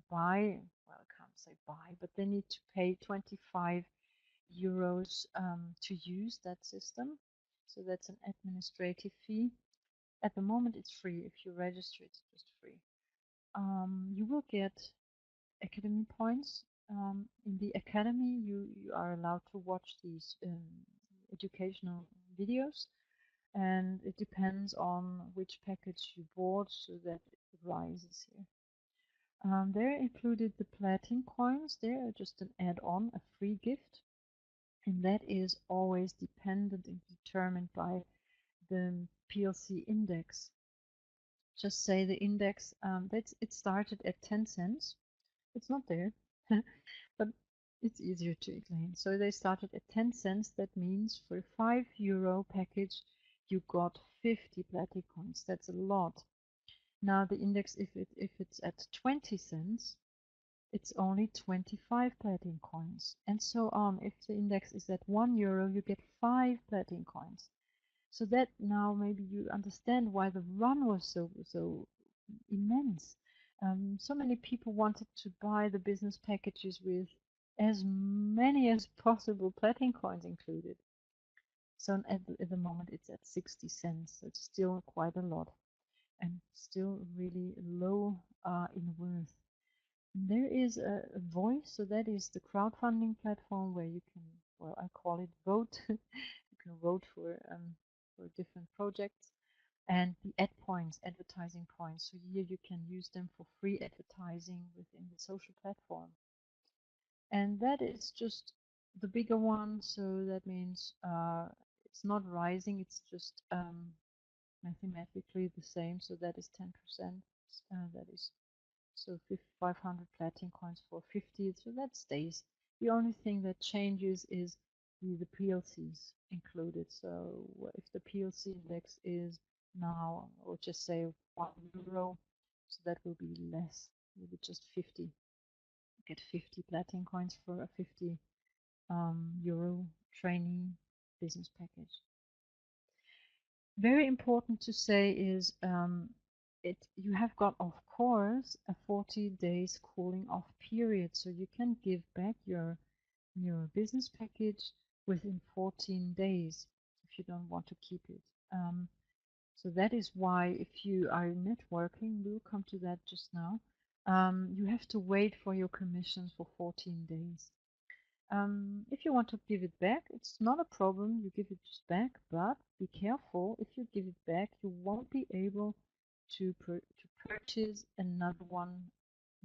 buy, well, I can't say buy, but they need to pay €25 to use that system. So that's an administrative fee. At the moment, it's free. If you register, it's just free. You will get Academy points. In the Academy, you are allowed to watch these educational videos, and it depends on which package you bought, so that it rises here. They're included the platinum coins. They're just an add-on, a free gift, and that is always dependent and determined by the PLC Index. Just say the index, it started at 10 cents. It's not there, but it's easier to explain. So they started at 10 cents. That means for a €5 package, you got 50 platinum coins. That's a lot. Now the index, if it's at 20 cents, it's only 25 platinum coins, and so on. If the index is at €1, you get 5 platinum coins. So that now maybe you understand why the run was so immense. So many people wanted to buy the business packages with as many as possible platinum coins included. So at the moment it's at 60 cents. So it's still quite a lot, and still really low in worth. There is a voice, so that is the crowdfunding platform where you can, well, I call it vote. You can vote for different projects, and the ad points, advertising points. So here you can use them for free advertising within the social platform. And that is just the bigger one. So that means it's not rising, it's just mathematically the same. So that is 10%. That is so 500 platinum coins for 50. So that stays. The only thing that changes is the PLCs included. So if the PLC index is now, or just say €1, so that will be less. It will be just 50. You get 50 platinum coins for a 50 euro trainee business package. Very important to say is you have got, of course, a 40 days cooling off period, so you can give back your business package within 14 days if you don't want to keep it. So that is why, if you are networking, we'll come to that just now, you have to wait for your commissions for 14 days. If you want to give it back, it's not a problem. You give it just back, but be careful. If you give it back, you won't be able to purchase another one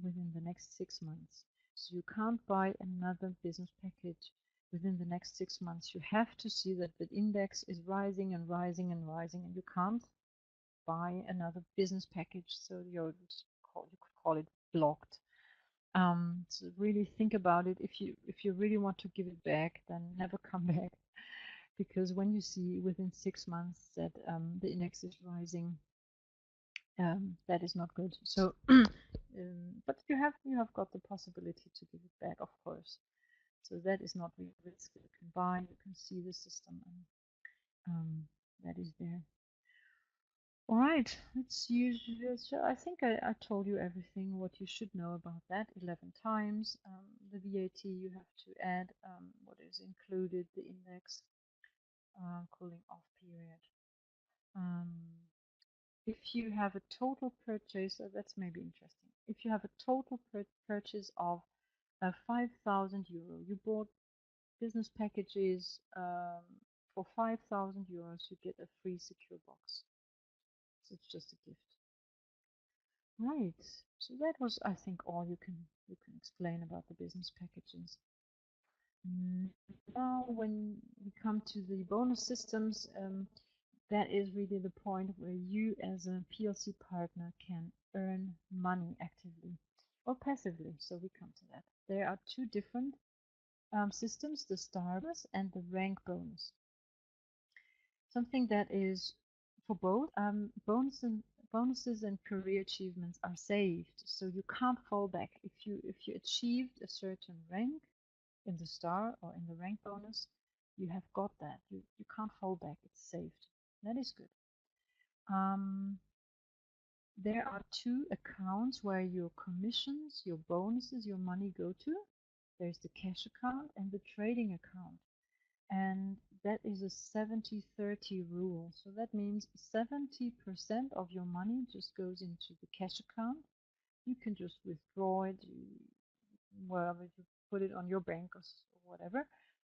within the next 6 months. So you can't buy another business package within the next 6 months. You have to see that the index is rising and rising and rising, and you can't buy another business package. So you could call it blocked. So really think about it. If you really want to give it back, then never come back, because when you see within 6 months that the index is rising, that is not good. So, but you have got the possibility to give it back, of course. So that is not really risk. You can buy, you can see the system, and that is there. All right, let's use. I think I told you everything what you should know about that 11 times. The VAT you have to add, what is included, the index, cooling off period. if you have a total purchase, that's maybe interesting. If you have a total purchase of 5,000 euro, you bought business packages for 5,000 euros, you get a free secure box. So it's just a gift. Right. So that was, I think, all you can explain about the business packages. Now, when we come to the bonus systems, that is really the point where you, as a PLC partner, can earn money actively or passively. So we come to that. There are two different systems: the star bonus and the rank bonus. Something that is for both bonuses and career achievements are saved, so you can't fall back. If you achieved a certain rank in the star or in the rank bonus, you have got that. You can't fall back. It's saved. That is good. There are two accounts where your commissions, your bonuses, your money go to. There's the cash account and the trading account. And that is a 70-30 rule. So that means 70% of your money just goes into the cash account. You can just withdraw it wherever you put it on your bank or whatever.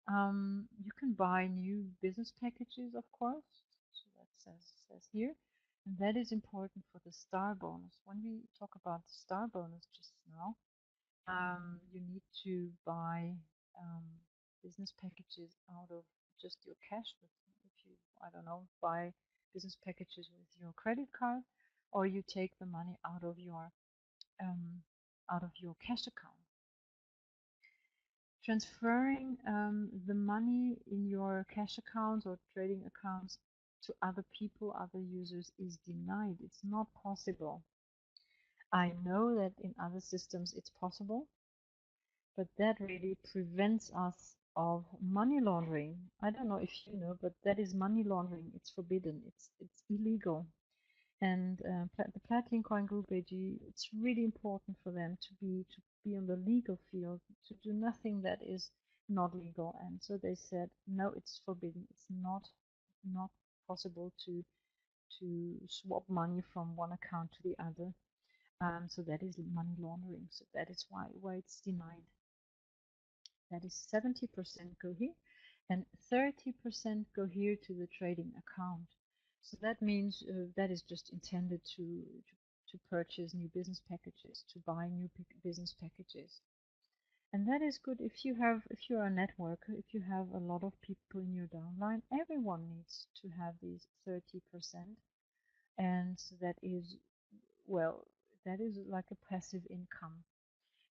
You can buy new business packages, of course. So that says here. And that is important for the star bonus. When we talk about the star bonus just now, you need to buy business packages out of just your cash. If you, I don't know, buy business packages with your credit card, or you take the money out of your cash account. Transferring the money in your cash accounts or trading accounts to other people, other users, is denied. It's not possible. I know that in other systems it's possible, but that really prevents us of money laundering. I don't know if you know, but that is money laundering. It's forbidden. It's illegal. And the Platincoin Group AG, it's really important for them to be on the legal field, to do nothing that is not legal. And so they said, no, it's forbidden. It's not possible to swap money from one account to the other. So that is money laundering. So that is why it's denied. That is 70% go here, and 30% go here to the trading account. So that means that is just intended to purchase new business packages, to buy new business packages. And that is good if you are a networker, if you have a lot of people in your downline. Everyone needs to have these 30%, and so that is, well, that is like a passive income.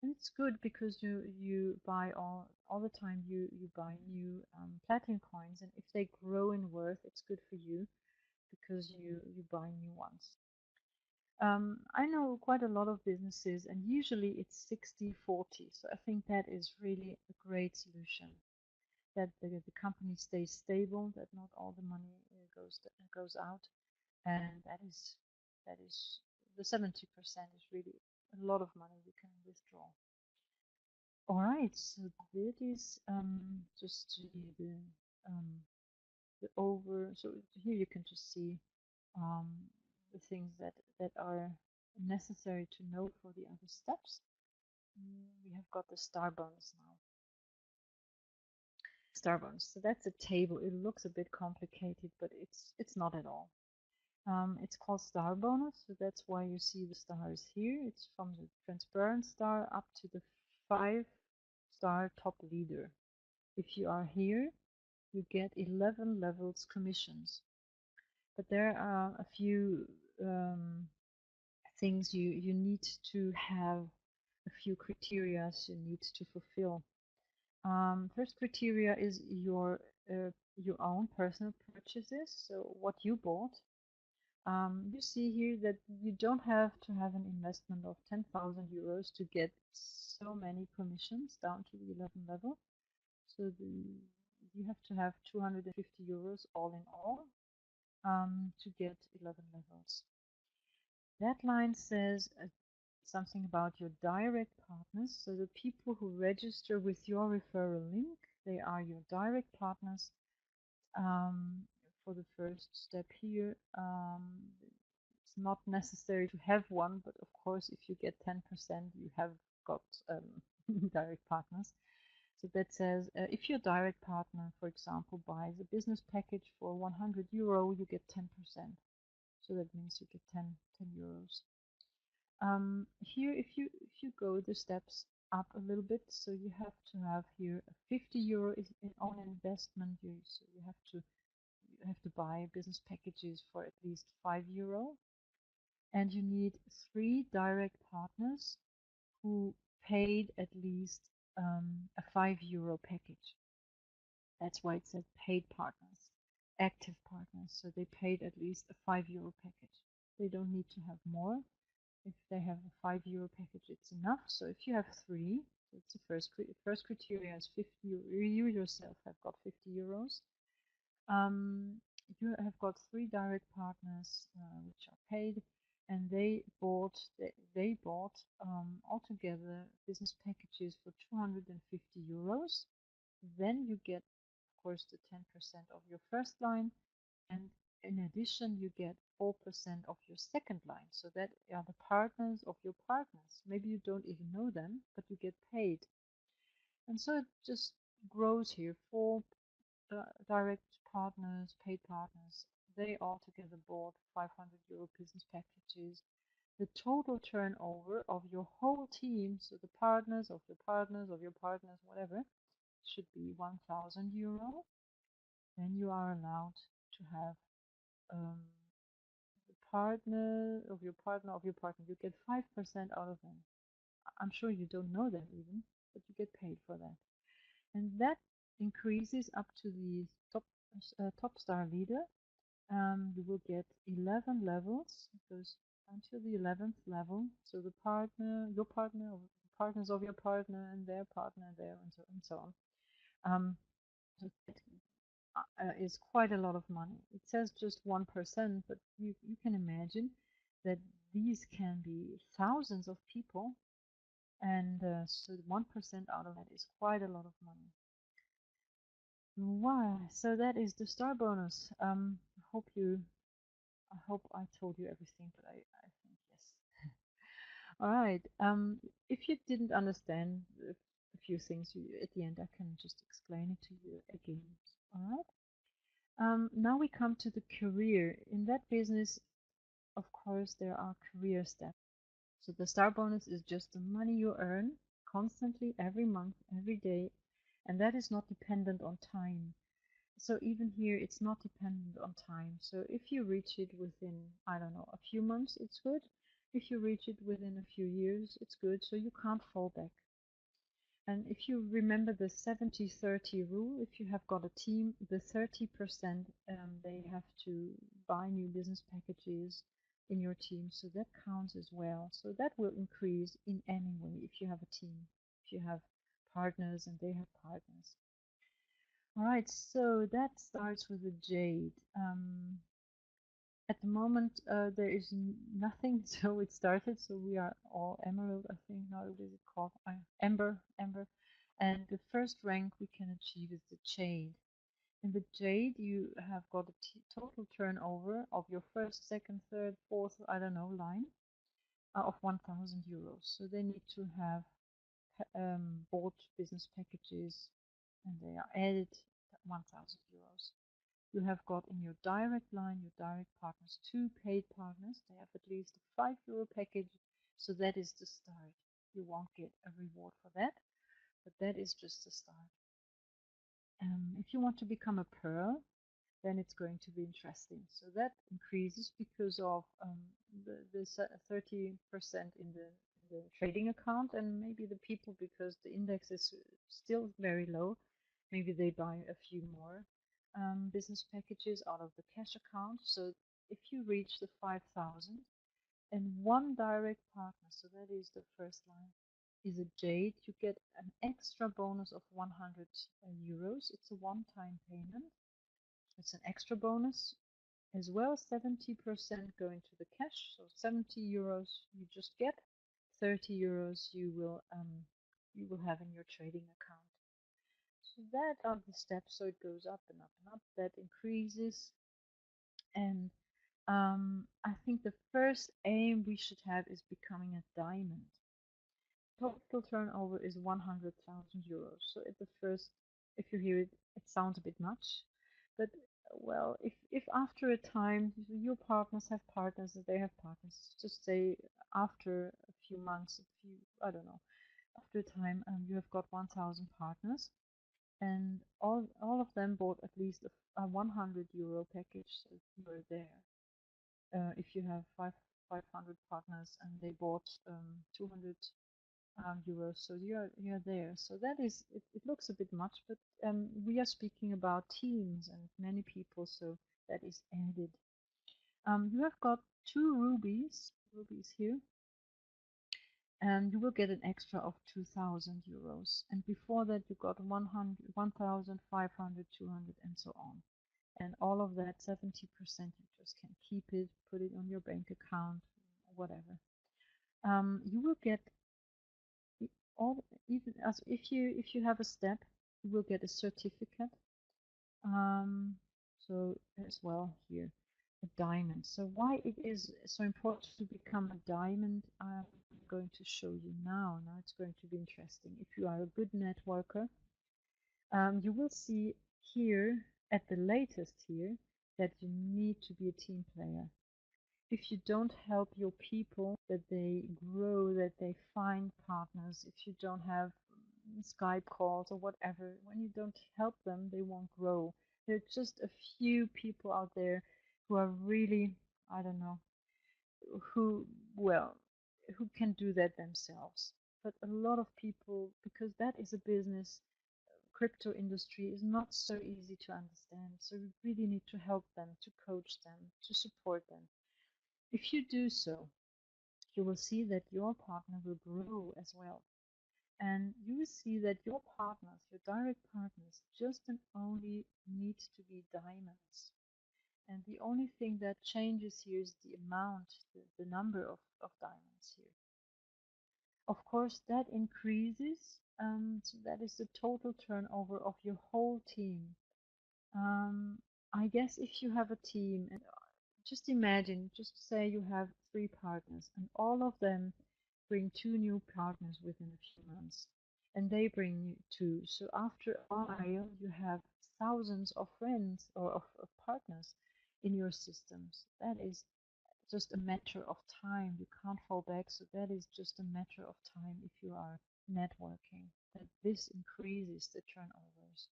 And it's good because you buy all the time, you buy new platinum coins, and if they grow in worth, it's good for you because you buy new ones. I know quite a lot of businesses, and usually it's 60-40. So I think that is really a great solution. That the company stays stable, that not all the money goes out, and that is the 70% is really a lot of money you can withdraw. All right, so that is just the over. So here you can just see the things that are necessary to know for the other steps. We have got the star bonus now. Star bonus. So that's a table. It looks a bit complicated, but it's not at all. It's called star bonus, so that's why you see the stars here. It's from the transparent star up to the 5-star top leader. If you are here, you get 11 levels commissions. But there are a few things you need to have, a few criteria you need to fulfill. First criteria is your own personal purchases, so what you bought. You see here that you don't have to have an investment of 10,000 euros to get so many commissions down to the 11 level. So you have to have 250 euros all in all to get 11 levels. That line says something about your direct partners. So the people who register with your referral link, they are your direct partners. For the first step here, it's not necessary to have one, but of course, if you get 10%, you have got direct partners. So that says if your direct partner, for example, buys a business package for 100 euro, you get 10%. So that means you get 10 euros. Here, if you go the steps up a little bit, so you have to have here a 50 euro on investment. So you have to buy business packages for at least 5 euro, and you need 3 direct partners who paid at least a 5 euro package. That's why it said paid partners, active partners. So they paid at least a 5 euro package. They don't need to have more. If they have a 5 euro package, it's enough. So if you have 3, it's the first criteria is 50. You yourself have got 50 euros. You have got 3 direct partners which are paid, and they bought altogether business packages for 250 euros. Then you get, of course, the 10% of your first line, and in addition, you get 4% of your second line. So that are the partners of your partners. Maybe you don't even know them, but you get paid. And so it just grows here. 4 direct partners, paid partners, they all together bought 500 euro business packages. The total turnover of your whole team, so the partners of your partners of your partners, whatever, should be 1,000 euro. Then you are allowed to have the partner of your partner of your partner. You get 5% out of them. I'm sure you don't know them even, but you get paid for that. And that increases up to the top star leader. You will get 11 levels. It goes until the 11th level. So the partner, your partner, or partners of your partner, and their partner there, and so on. So it is quite a lot of money. It says just 1%, but you can imagine that these can be thousands of people, and so 1% out of that is quite a lot of money. Wow, so that is the star bonus. I hope I told you everything, but I think yes. All right. If you didn't understand a few things, at the end I can just explain it to you again. All right. Now we come to the career. In that business, of course, there are career steps. So the star bonus is just the money you earn constantly every month, every day, and that is not dependent on time. So even here, it's not dependent on time. So if you reach it within, I don't know, a few months, it's good. If you reach it within a few years, it's good. So you can't fall back. And if you remember the 70-30 rule, if you have got a team, the 30% they have to buy new business packages in your team. So that counts as well. So that will increase in any way if you have a team, if you have partners and they have partners. All right, so that starts with a jade. At the moment, there is nothing, so it started. So we are all emerald, I think. Now, what is it called? Amber. And the first rank we can achieve is the jade. In the jade, you have got a total turnover of your first, second, third, fourth, I don't know, line of 1,000 euros. So they need to have bought business packages, and they are added 1,000 euros. You have got in your direct line, your direct partners, 2 paid partners. They have at least a 5 euro package. So that is the start. You won't get a reward for that, but that is just the start. If you want to become a pearl, then it's going to be interesting. So that increases because of the 30% in the trading account, and maybe the people, because the index is still very low, maybe they buy a few more business packages out of the cash account. So if you reach the 5,000 and 1 direct partner, so that is the first line, is a jade, you get an extra bonus of 100 euros. It's a one-time payment. It's an extra bonus as well. 70% going to the cash, so 70 euros you just get, 30 euros you will have in your trading account. So that are the steps. So it goes up and up and up. That increases, and I think the first aim we should have is becoming a diamond. Total turnover is 100,000 euros. So at the first, if you hear it, it sounds a bit much, but well, if after a time your partners have partners, they have partners, just say after a few months, I don't know, after a time, you have got 1,000 partners, and all of them bought at least a 100 euro package, so you're there. If you have 500 partners and they bought 200 euros, so you're there. So that is, it looks a bit much, but we are speaking about teams and many people, so that is added. You have got 2 rubies here, and you will get an extra of 2,000 euros. And before that, you got 100, 1,500, 200, and so on. And all of that, 70%, you just can keep it, put it on your bank account, whatever. You will get all, even as if you have a step, you will get a certificate. So as well here, a diamond. So why it is so important to become a diamond, I'm going to show you now. Now it's going to be interesting. If you are a good networker, you will see here at the latest here that you need to be a team player. If you don't help your people that they grow, that they find partners, if you don't have Skype calls or whatever, when you don't help them, they won't grow. There are just a few people out there who are really, I don't know, who, well, who can do that themselves. But a lot of people, because that is a business, crypto industry is not so easy to understand. So we really need to help them, to coach them, to support them. If you do so, you will see that your partner will grow as well. And you will see that your partners, your direct partners, just and only need to be diamonds. And the only thing that changes here is the amount, the number of diamonds here. Of course, that increases, so that is the total turnover of your whole team. I guess if you have a team, and just imagine, just say you have 3 partners, and all of them bring 2 new partners within a few months, and they bring you 2. So after a while, you have thousands of friends or of partners in your systems. That is just a matter of time. You can't fall back, so that is just a matter of time if you are networking, that this increases the turnovers.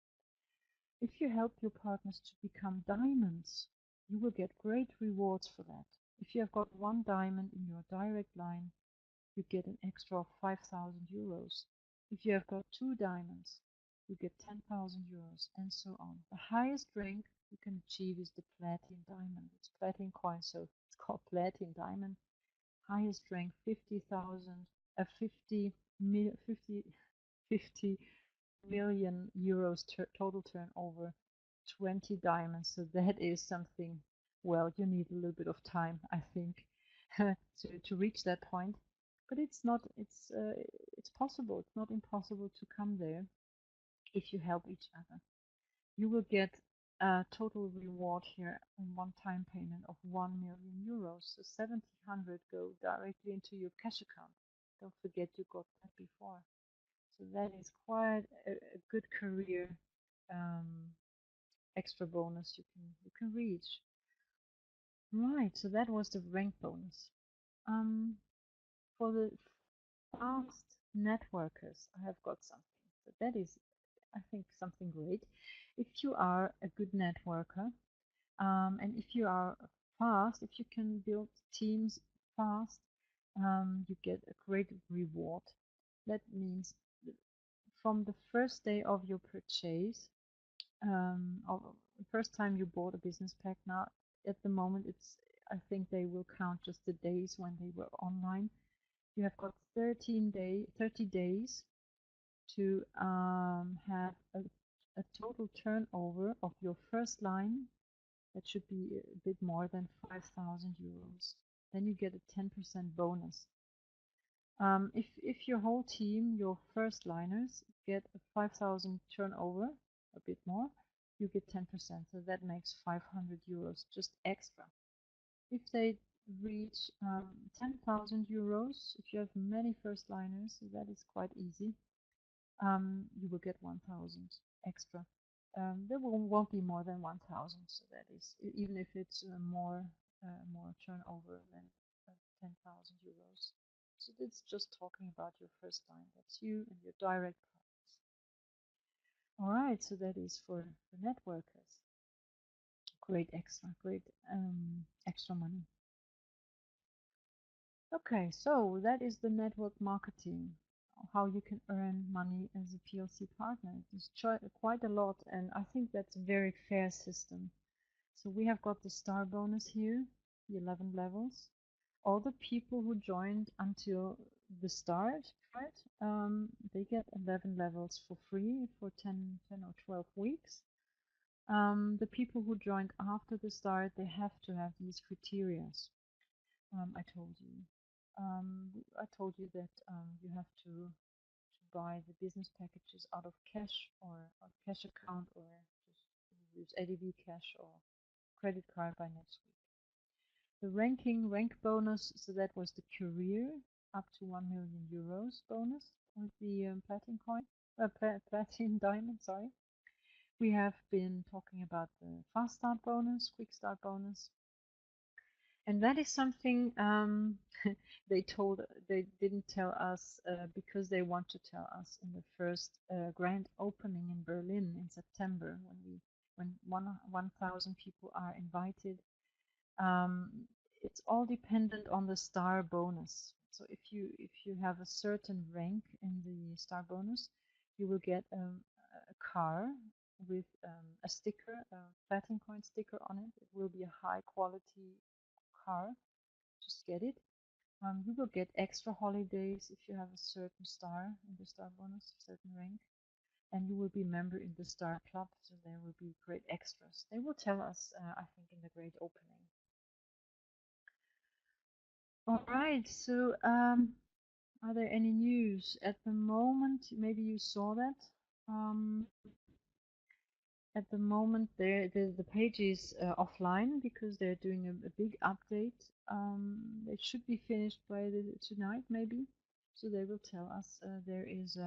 If you help your partners to become diamonds, you will get great rewards for that. If you have got 1 diamond in your direct line, you get an extra of 5,000 euros. If you have got 2 diamonds, you get 10,000 euros, and so on. The highest rank you can achieve is the platinum diamond. It's Platincoin, so it's called platinum diamond. Highest rank 50,000, 50 million euros total turnover, 20 diamonds. So that is something, well, you need a little bit of time, I think, to reach that point. But it's not, it's possible. It's not impossible to come there if you help each other. You will get a total reward here, a one-time payment of 1 million euros. So 700 go directly into your cash account. Don't forget you got that before. So that is quite a good career extra bonus you can reach. Right, so that was the rank bonus. For the fast networkers, I have got something. So that is, I think, something great. If you are a good networker, and if you are fast, if you can build teams fast, you get a great reward. That means from the first day of your purchase, or the first time you bought a business pack, now at the moment I think they will count just the days when they were online. You have got 30 days to have a total turnover of your first line. That should be a bit more than 5,000 euros. Then you get a 10% bonus. If your whole team, your first liners, get a 5,000 turnover, a bit more, you get 10%. So that makes 500 euros just extra. if they reach 10,000 euros, if you have many first liners, so that is quite easy, you will get 1,000 extra. There won't be more than 1,000, so that is, even if it's more turnover than 10,000 euros. So it's just talking about your first line. That's you and your direct partners. All right, so that is for the networkers. Great extra money. Okay, so that is the network marketing, how you can earn money as a PLC partner. It's quite a lot, and I think that's a very fair system. So we have got the star bonus here, the 11 levels. All the people who joined until the start, right? They get 11 levels for free for 10 or 12 weeks. The people who joined after the start, they have to have these criteria. I told you. I told you that you have to buy the business packages out of cash or cash account, or just use ADV cash or credit card by next week. The rank bonus, so that was the career up to 1 million euros bonus with the Platincoin, Platin Diamond, sorry. We have been talking about the fast start bonus, quick start bonus, and that is something they didn't tell us because they want to tell us in the first grand opening in Berlin in September when 1,000 people are invited. It's all dependent on the star bonus. So if you have a certain rank in the star bonus, you will get a car with a sticker, a Platincoin sticker on it. It will be a high quality car. Just get it. You will get extra holidays if you have a certain star in the star bonus, certain rank, and you will be a member in the star club. So there will be great extras. They will tell us, I think, in the great opening. All right. So, are there any news at the moment? Maybe you saw that. At the moment, the page is offline because they're doing a big update. It should be finished by tonight, maybe. So they will tell us there is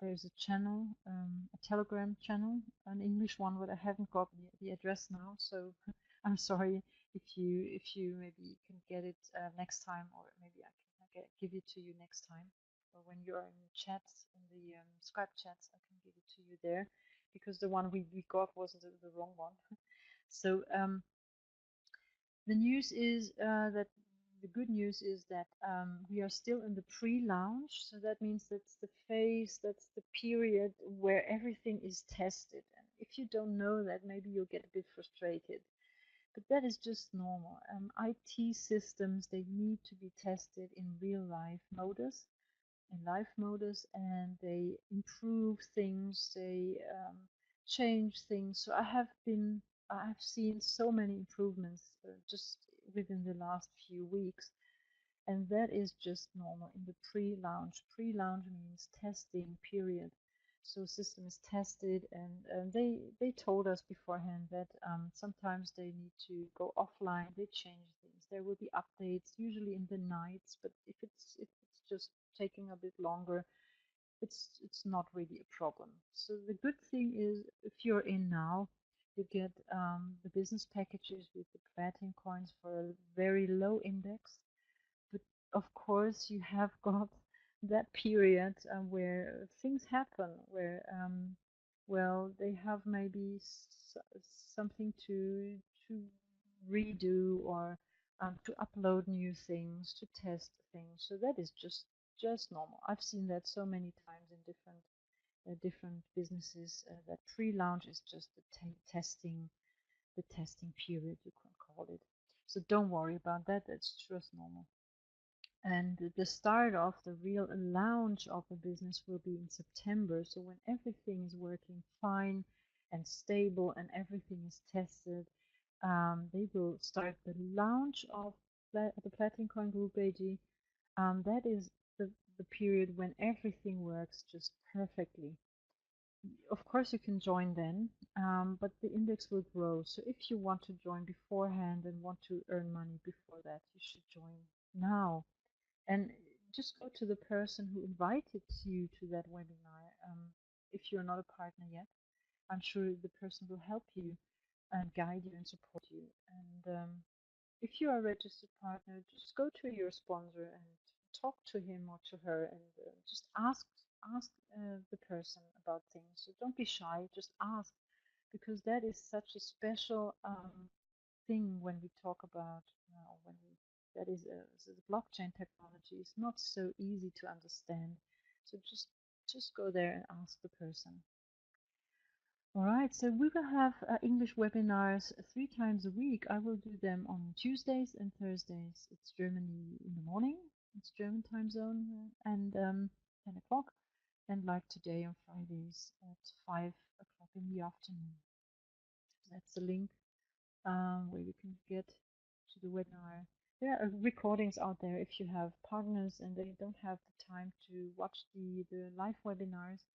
there's a channel, a Telegram channel, an English one, but I haven't got the address now. So I'm sorry if you maybe can get it next time, or maybe I can give it to you next time. Or when you are in the chats, in the Skype chats, I can give it to you there, because the one we got was the wrong one. So the news is that the good news is that we are still in the pre-launch. So that means that's the phase, that's the period where everything is tested. And if you don't know that, maybe you'll get a bit frustrated. But that is just normal. IT systems, they need to be tested in real life modus, and they improve things, they change things. So I've seen so many improvements just within the last few weeks, and that is just normal in the pre-launch. Pre-launch means testing period. So system is tested, and they told us beforehand that sometimes they need to go offline. They change things. There will be updates, usually in the nights. But if it's just taking a bit longer, it's not really a problem. So the good thing is, if you're in now, you get the business packages with the platin coins for a very low index. But of course, you have got that period where things happen, where well, they have maybe something to redo, or to upload new things, to test things. So that is just normal. I've seen that so many times in different businesses. That pre-launch is just the testing period, you can call it. So don't worry about that. That's just normal. And the start of the real launch of the business will be in September. So when everything is working fine and stable and everything is tested, they will start the launch of the Platincoin Group AG. That is the period when everything works just perfectly. Of course, you can join then, but the index will grow. So if you want to join beforehand and want to earn money before that, you should join now. And just go to the person who invited you to that webinar. If you're not a partner yet, I'm sure the person will help you and guide you and support you. And if you are a registered partner, just go to your sponsor and talk to him or to her, and just ask the person about things. So don't be shy, just ask, because that is such a special thing when we talk about when we that is so the blockchain technology is not so easy to understand. So just go there and ask the person. All right, so we will have English webinars 3 times a week. I will do them on Tuesdays and Thursdays. It's Germany in the morning, it's German time zone, and 10 o'clock. And like today on Fridays at 5 o'clock in the afternoon. That's the link where you can get to the webinar. There are recordings out there if you have partners and they don't have the time to watch the live webinars.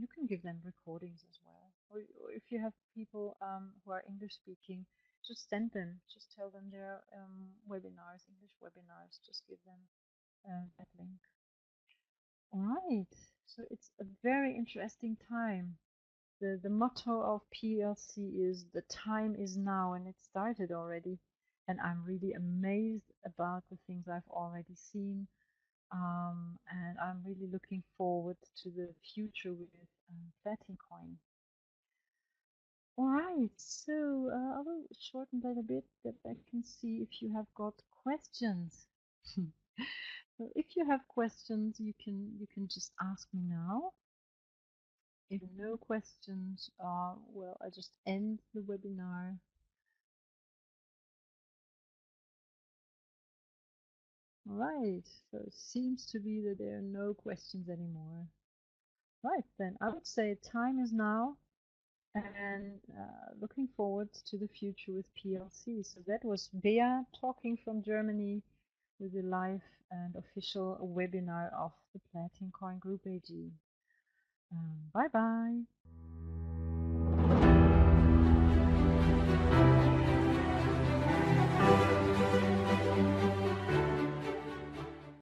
You can give them recordings as well. Or if you have people who are English speaking, just send them. Just tell them there are webinars, English webinars. Just give them that link. All right. So it's a very interesting time. The motto of PLC is the time is now, and it started already. And I'm really amazed about the things I've already seen. And I'm really looking forward to the future with Platincoin. All right, so I will shorten that a bit that I can see if you have got questions. So if you have questions, you can just ask me now. If no questions, well, I just end the webinar. All right, so it seems to be that there are no questions anymore. Right, then I would say time is now, and looking forward to the future with PLC. So that was Bea talking from Germany with the live and official webinar of the Platincoin Group AG. Bye-bye.